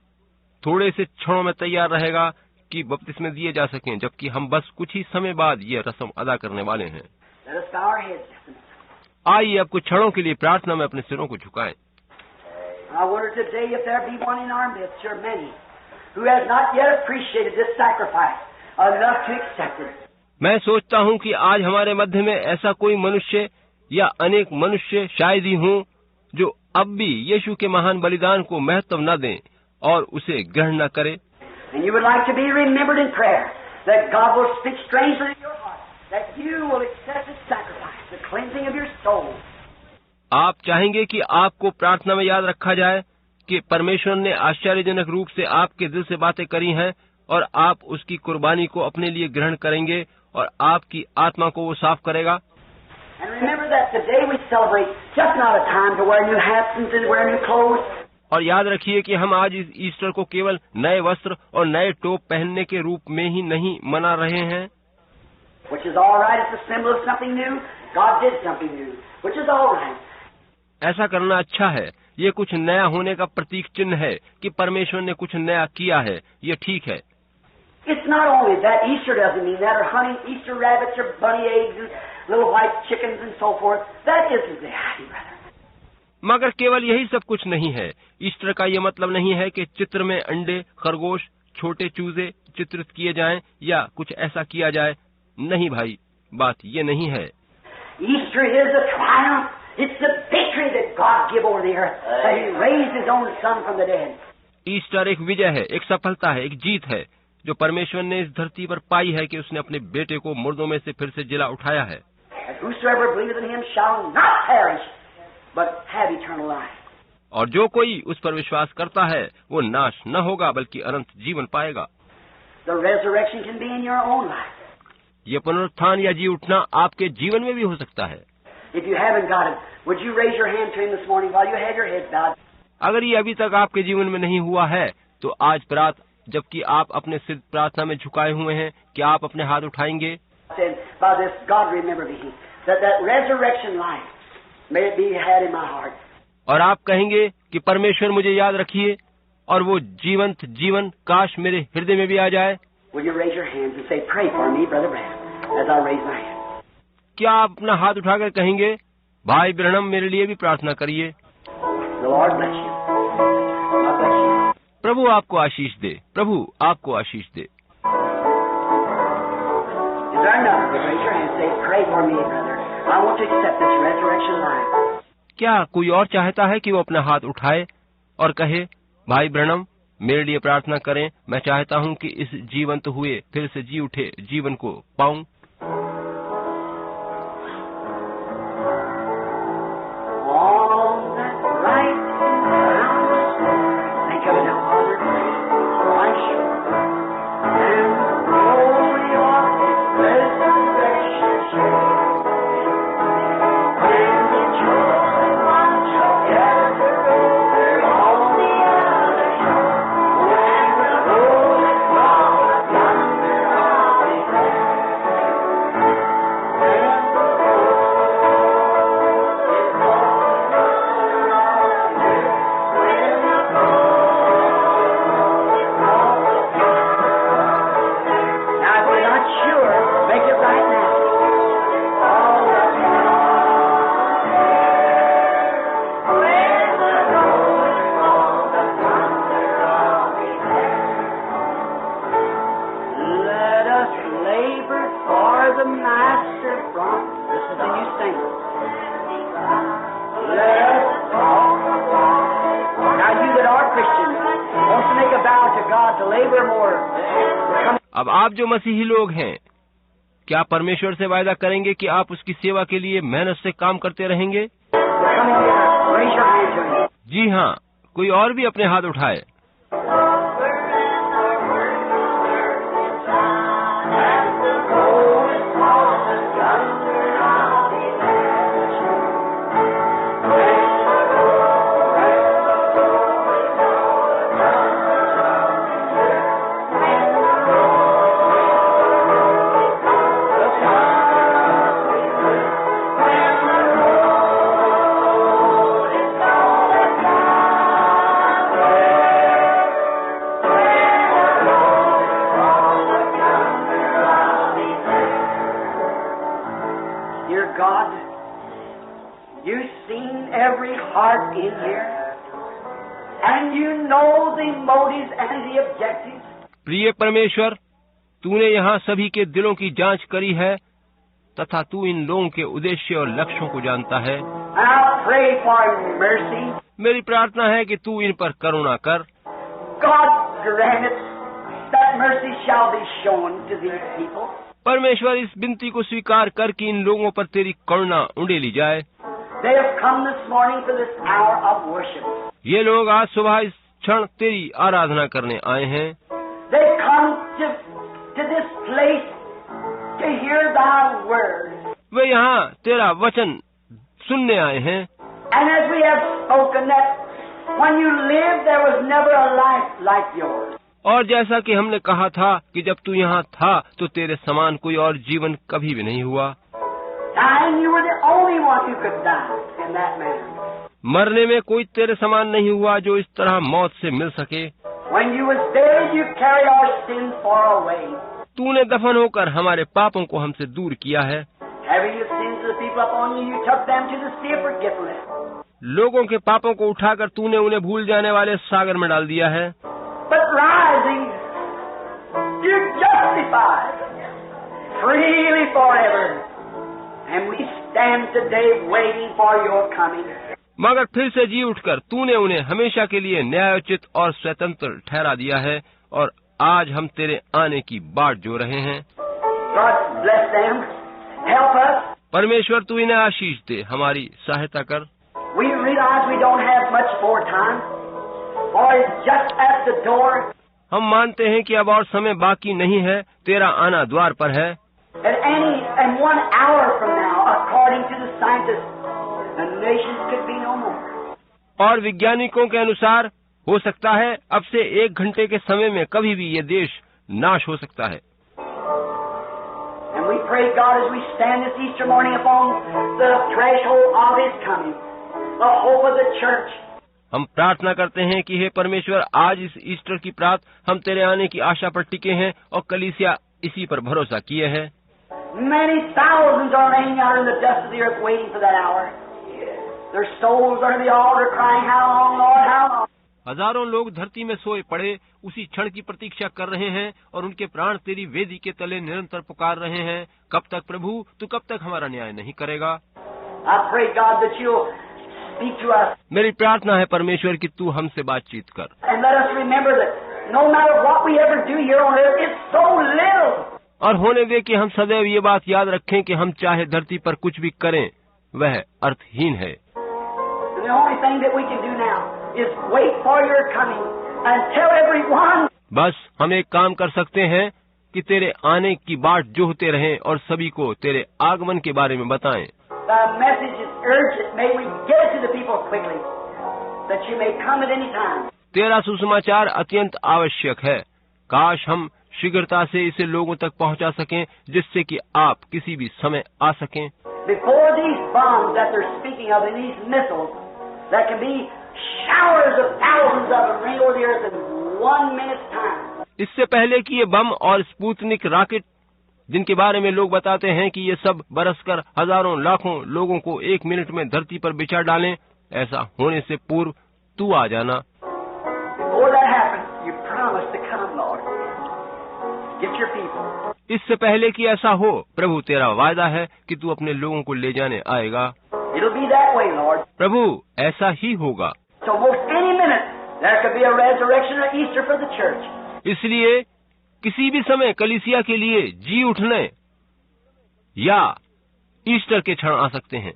थोड़े से क्षणों में तैयार रहेगा कि बपतिस्मे दिए जा सकें, जबकि हम बस कुछ ही समय बाद ये रस्म अदा करने वाले हैं। Let us bow our heads. आइए अब कुछ क्षणों के लिए प्रार्थना में अपने सिरों को झुकाएं। I wonder today if there be one in our midst, or many, who has not yet appreciated this sacrifice enough to accept it. मैं सोचता हूं कि आज हमारे मध्य में ऐसा कोई मनुष्य या अनेक मनुष्य शायद ही हों जो अब भी यीशु के महान बलिदान को महत्व न दें और उसे ग्रहण न करें। And you would like to be remembered in prayer, that God will speak strangely to your heart, that you will accept His sacrifice, the cleansing of your soul. आप चाहेंगे कि आपको प्रार्थना में याद रखा जाए कि परमेश्वर ने आश्चर्यजनक रूप से आपके दिल से बातें करी हैं और आप उसकी कुर्बानी को अपने लिए ग्रहण करेंगे और आपकी आत्मा को वो साफ करेगा। And remember that today we celebrate just not a time to wear new hats and to wear new clothes. और याद रखिए कि हम आज इस ईस्टर को केवल नए वस्त्र और नए टोप पहनने के रूप में ही नहीं मना रहे हैं, Which is all right. It's a symbol of something new. God did something new, which is all right. ऐसा करना अच्छा है। ये कुछ नया होने का प्रतीक चिन्ह है कि परमेश्वर ने कुछ नया किया है, ये ठीक है। It's not only that. Easter doesn't mean that, or hunting Easter rabbits or bunny eggs and little white chickens and so forth. That isn't the idea, brother. मगर केवल यही सब कुछ नहीं है। ईस्टर का ये मतलब नहीं है कि चित्र में अंडे, खरगोश, छोटे चूजे चित्रित किए जाएं या कुछ ऐसा किया जाए। नहीं भाई, बात ये नहीं है। Easter is a triumph. It's the victory that God gave over the earth, that He raised His own Son from the dead. Easter एक विजय है, एक सफलता है, एक जीत है जो परमेश्वर ने इस धरती पर पाई है कि उसने अपने बेटे को मुर्दों में से फिर से जिला उठाया है। And whosoever believeth in Him shall not perish, but have eternal life. और जो कोई उस पर विश्वास करता है वो नाश न होगा बल्कि अनंत जीवन पाएगा। The resurrection can be in your own life. ये पुनरुत्थान या जी उठना आपके जीवन में भी हो सकता है। If you haven't got it, would you raise your hand to Him this morning while you have your heads bowed? अगर ये अभी तक आपके जीवन में नहीं हुआ है तो आज रात जबकि आप अपने सिर प्रार्थना में झुकाए हुए हैं, क्या आप अपने हाथ उठाएंगे? Said, by this, God remember me, that resurrection life may it be had in my heart. और आप कहेंगे कि परमेश्वर मुझे याद रखिए और वो जीवंत जीवन काश मेरे हृदय में भी आ जाए। Will you raise your hands and say, pray for me, Brother Branham, as I raise my hand? क्या आप अपना हाथ उठाकर कहेंगे, भाई ब्रहणम मेरे लिए भी प्रार्थना करिए। The Lord bless you. God bless you. प्रभु आपको आशीष दे, प्रभु आपको आशीष दे। Is there another? Raise your hand and say, pray for me, brother. I want to accept this resurrection life. क्या कोई और चाहता है कि वो अपना हाथ उठाए और कहे, भाई ब्रहणम मेरे लिए प्रार्थना करें, मैं चाहता हूं कि इस जीवंत हुए फिर से जी उठे जीवन को पाऊं। अब आप जो मसीही लोग हैं, क्या परमेश्वर से वायदा करेंगे कि आप उसकी सेवा के लिए मेहनत से काम करते रहेंगे? जी हाँ, कोई और भी अपने हाथ उठाए। प्रिय परमेश्वर, तूने यहाँ सभी के दिलों की जांच करी है तथा तू इन लोगों के उद्देश्य और लक्ष्यों को जानता है। मेरी प्रार्थना है कि तू इन पर करुणा कर। परमेश्वर, इस विनती को स्वीकार कर कि इन लोगों पर तेरी करुणा उंडेली जाए। ये लोग आज सुबह इस क्षण तेरी आराधना करने आए हैं। वे यहाँ तेरा वचन सुनने आए हैं। और जैसा कि हमने कहा था कि जब तू यहाँ था तो तेरे समान कोई और जीवन कभी भी नहीं हुआ। मरने में कोई तेरे समान नहीं हुआ जो इस तरह मौत से मिल सके। तूने दफन होकर हमारे पापों को हमसे दूर किया है। लोगों के पापों को उठाकर तूने उन्हें भूल जाने वाले सागर में डाल दिया है। मगर फिर से जी उठकर तूने उन्हें हमेशा के लिए न्यायोचित और स्वतंत्र ठहरा दिया है और आज हम तेरे आने की बाट जो रहे हैं। परमेश्वर, तू इन्हें आशीष दे, हमारी सहायता कर। हम मानते हैं कि अब और समय बाकी नहीं है, तेरा आना द्वार पर है। और वैज्ञानिकों के अनुसार हो सकता है अब से 1 घंटे के समय में कभी भी ये देश नाश हो सकता है। हम प्रार्थना करते हैं कि हे परमेश्वर, आज इस ईस्टर की प्रात हम तेरे आने की आशा पर टिके हैं और कलीसिया इसी पर भरोसा किए हैं। Many thousands are laying out in the dust of the earth waiting for that hour. Their souls are to the altar crying, how long, Lord, how long? हजारों लोग धरती में सोए पड़े उसी क्षण की प्रतीक्षा कर रहे हैं और उनके प्राण तेरी वेदी के तले निरंतर पुकार रहे हैं, कब तक प्रभु, तू कब तक हमारा न्याय नहीं करेगा? I pray, God, that you'll speak to us. मेरी प्रार्थना है परमेश्वर कि तू हमसे बातचीत कर। And let us remember that no matter what we ever do here on earth, it's so little. और होने दे कि हम सदैव ये बात याद रखें कि हम चाहे धरती पर कुछ भी करें वह अर्थहीन है। The only thing that we can do now is wait for your coming and tell everyone. बस हम एक काम कर सकते हैं कि तेरे आने की बाट जोहते रहें और सभी को तेरे आगमन के बारे में बताएं। The message is urgent. May we get it to the people quickly, that you may come at any time. तेरा सुसमाचार अत्यंत आवश्यक है। काश हम शीघ्रता से इसे लोगों तक पहुंचा सकें जिससे कि आप किसी भी समय आ सकें। Before these bombs that they're speaking of and these missiles, that can be showers of thousands of them rain over the earth in 1 minute's time. इससे पहले कि ये बम और स्पुतनिक रॉकेट जिनके बारे में लोग बताते हैं कि ये सब बरसकर हजारों लाखों लोगों को 1 मिनट में धरती पर बिछा डालें, ऐसा होने से पूर्व तू आ जाना। Before that happens, you promise to come, Lord. Get your people. इससे पहले कि ऐसा हो, प्रभु तेरा वायदा है कि तू अपने लोगों को ले जाने आएगा। It'll be that way, Lord. प्रभु ऐसा ही होगा। So most any minute there could be a resurrection or Easter for the church. इसलिए किसी भी समय कलीसिया के लिए जी उठने या ईस्टर के क्षण आ सकते हैं।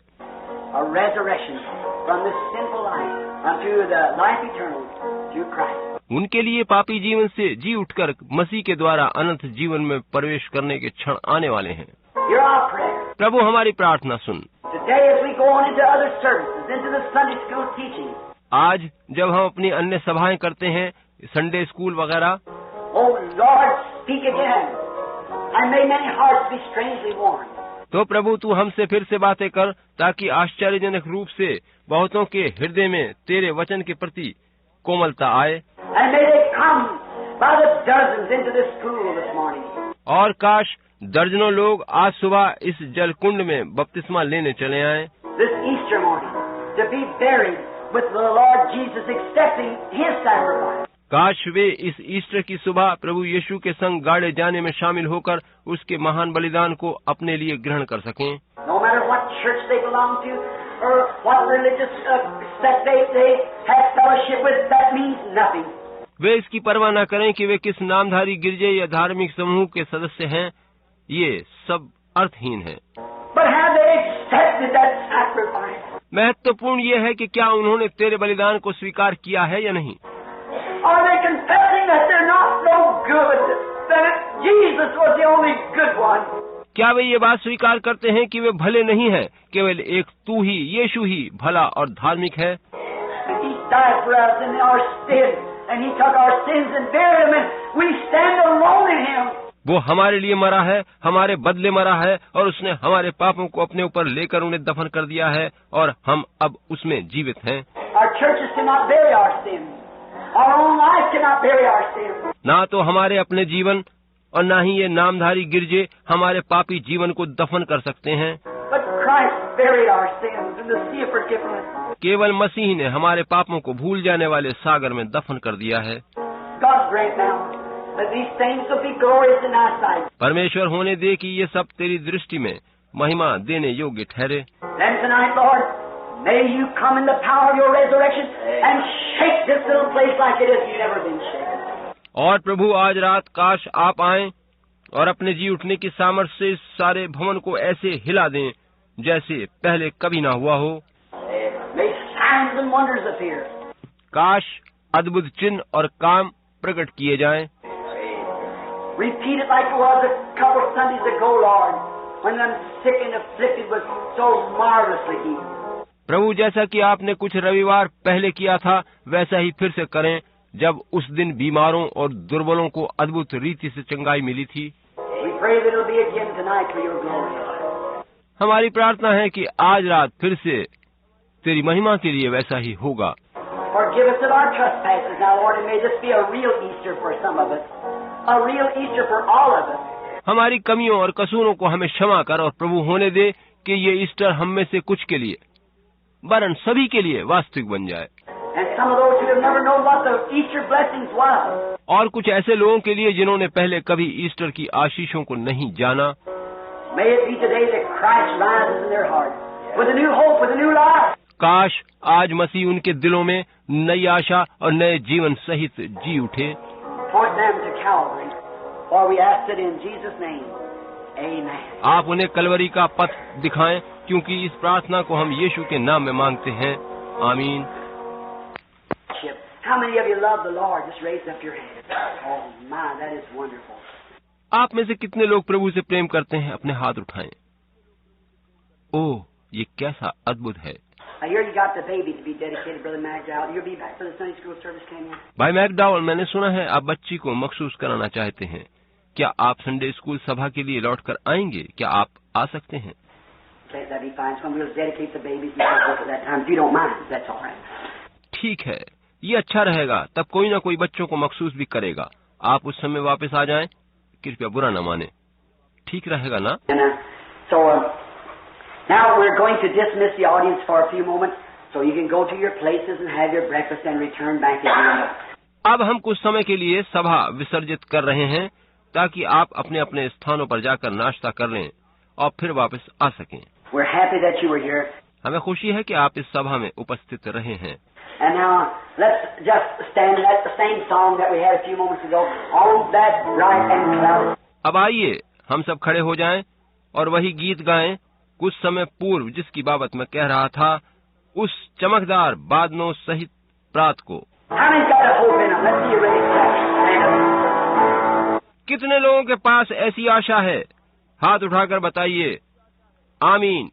A resurrection from this sinful life unto the life eternal through Christ. उनके लिए पापी जीवन से जी उठकर मसीह के द्वारा अनंत जीवन में प्रवेश करने के क्षण आने वाले हैं। Hear our prayer. प्रभु हमारी प्रार्थना सुन। Today as we go on into other services, into the Sunday school teaching, आज जब हम अपनी अन्य सभाएं करते हैं, संडे स्कूल वगैरह, oh Lord, speak again, and may many hearts be strangely warmed. तो प्रभु तू हमसे फिर से बातें कर, ताकि आश्चर्यजनक रूप से बहुतों के हृदय में तेरे वचन के प्रति कोमलता आए। And may they come by the dozens into this pool this morning. और काश दर्जनों लोग आज सुबह इस जलकुंड में बपतिस्मा लेने चले आए। This Easter morning, to be buried with the Lord Jesus, accepting His sacrifice. काश वे इस ईस्टर की सुबह प्रभु यीशु के संग गाड़े जाने में शामिल होकर उसके महान बलिदान को अपने लिए ग्रहण कर सकें। No matter what church they belong to or what religious sect they have fellowship with, that means nothing. वे इसकी परवाह न करें कि वे किस नामधारी गिरजे या धार्मिक समूह के सदस्य हैं, ये सब अर्थहीन है। But have they accepted that sacrifice? महत्वपूर्ण ये है कि क्या उन्होंने तेरे बलिदान को स्वीकार किया है या नहीं। Are they confessing that they're not no good, that Jesus was the only good one? क्या वे ये बात स्वीकार करते हैं कि वे भले नहीं हैं, केवल एक तू ही, यीशु ही भला और धार्मिक है। And He died for us in our stead, and He took our sins and buried them, and we stand alone in Him. वो हमारे लिए मरा है, हमारे बदले मरा है, और उसने हमारे पापों को अपने ऊपर लेकर उन्हें दफन कर दिया है, और हम अब उसमें जीवित हैं। Our churches cannot bury our sins. Our own life cannot bury our sins. ना तो हमारे अपने जीवन और ना ही ये नामधारी गिरजे हमारे पापी जीवन को दफन कर सकते हैं। But Christ buried our sins in the sea of forgiveness. केवल मसीह ने हमारे पापों को भूल जाने वाले सागर में दफन कर दिया है। God grant now that these things will be glorious in Thy sight. परमेश्वर होने दे कि ये सब तेरी दृष्टि में महिमा देने योग्य ठहरे। Then tonight, Lord, may You come in the power of Your resurrection and shake this little place like it has never been shaken. और प्रभु आज रात काश आप आएं और अपने जी उठने की सामर्थ्य से इस सारे भवन को ऐसे हिला दें जैसे पहले कभी ना हुआ हो। May signs and wonders appear. काश अद्भुत चिन्ह और काम प्रकट किए जाएं। Repeat it like it was a couple Sundays ago, Lord, when the sick and afflicted was so marvelously healed. प्रभु जैसा कि आपने कुछ रविवार पहले किया था वैसा ही फिर से करें, जब उस दिन बीमारों और दुर्बलों को अद्भुत रीति से चंगाई मिली थी। We pray that it'll be again tonight for Your glory. हमारी प्रार्थना है कि आज रात फिर से तेरी महिमा के लिए वैसा ही होगा। Forgive us of our trespasses now, Lord, and may this be a real Easter for some of us, a real Easter for all of us. हमारी कमियों और कसूरों को हमें क्षमा कर और प्रभु होने दे कि ये ईस्टर हम में से कुछ के लिए, वरन सभी के लिए वास्तविक बन जाए। And some of those who have never known what the Easter blessings was. और कुछ ऐसे लोगों के लिए जिन्होंने पहले कभी ईस्टर की आशीषों को नहीं जाना। May it be today that Christ rises in their heart with a new hope, with a new life. काश आज मसीह उनके दिलों में नई आशा और नए जीवन सहित जी उठे। Point them to Calvary, for we ask it in Jesus' name. Amen. आप उन्हें कलवरी का पथ दिखाएं, क्योंकि इस प्रार्थना को हम यीशु के नाम में मांगते हैं। आमीन। How many of you love the Lord? Just raise up your hand. Oh my, that is wonderful. आप में से कितने लोग प्रभु से प्रेम करते हैं? अपने हाथ उठाएं। ओह, ये कैसा अद्भुत है। I hear you got the baby to be dedicated, Brother McDowell. You'll be back for the Sunday school service, can you? भाई मैकडाउल, मैंने सुना है आप बच्ची को मखसूस कराना चाहते हैं। क्या आप संडे स्कूल सभा के लिए लौट कर आएंगे? क्या आप आ सकते हैं? Okay, that'd be fine. So we'll dedicate the babies and so forth at that time. If you don't mind, that's all right. ठीक है, ये अच्छा रहेगा। तब कोई ना कोई बच्चों को मखसूस भी करेगा। आप उस समय वापस आ जाएं, कृपया बुरा न माने। ठीक रहेगा ना? And now we're going to dismiss the audience for a few moments, so you can go to your places and have your breakfast and return back again. अब हम कुछ समय के लिए सभा विसर्जित कर रहे हैं, ताकि आप अपने अपने स्थानों पर जाकर नाश्ता कर लें और फिर वापस आ सकें। We're happy that you were here. हमें खुशी है कि आप इस सभा में उपस्थित रहे हैं। And now Let's just stand at the same song that we had a few moments ago, on that bright and cloud. अब आइए हम सब खड़े हो जाएं और वही गीत गाएं कुछ समय पूर्व जिसकी बाबत मैं कह रहा था, उस चमकदार बादलों सहित प्रात को। How many's got a hope in them? Let's see you raise that. Stand up. कितने लोगों के पास ऐसी आशा है? हाथ उठाकर बताइए। आमीन।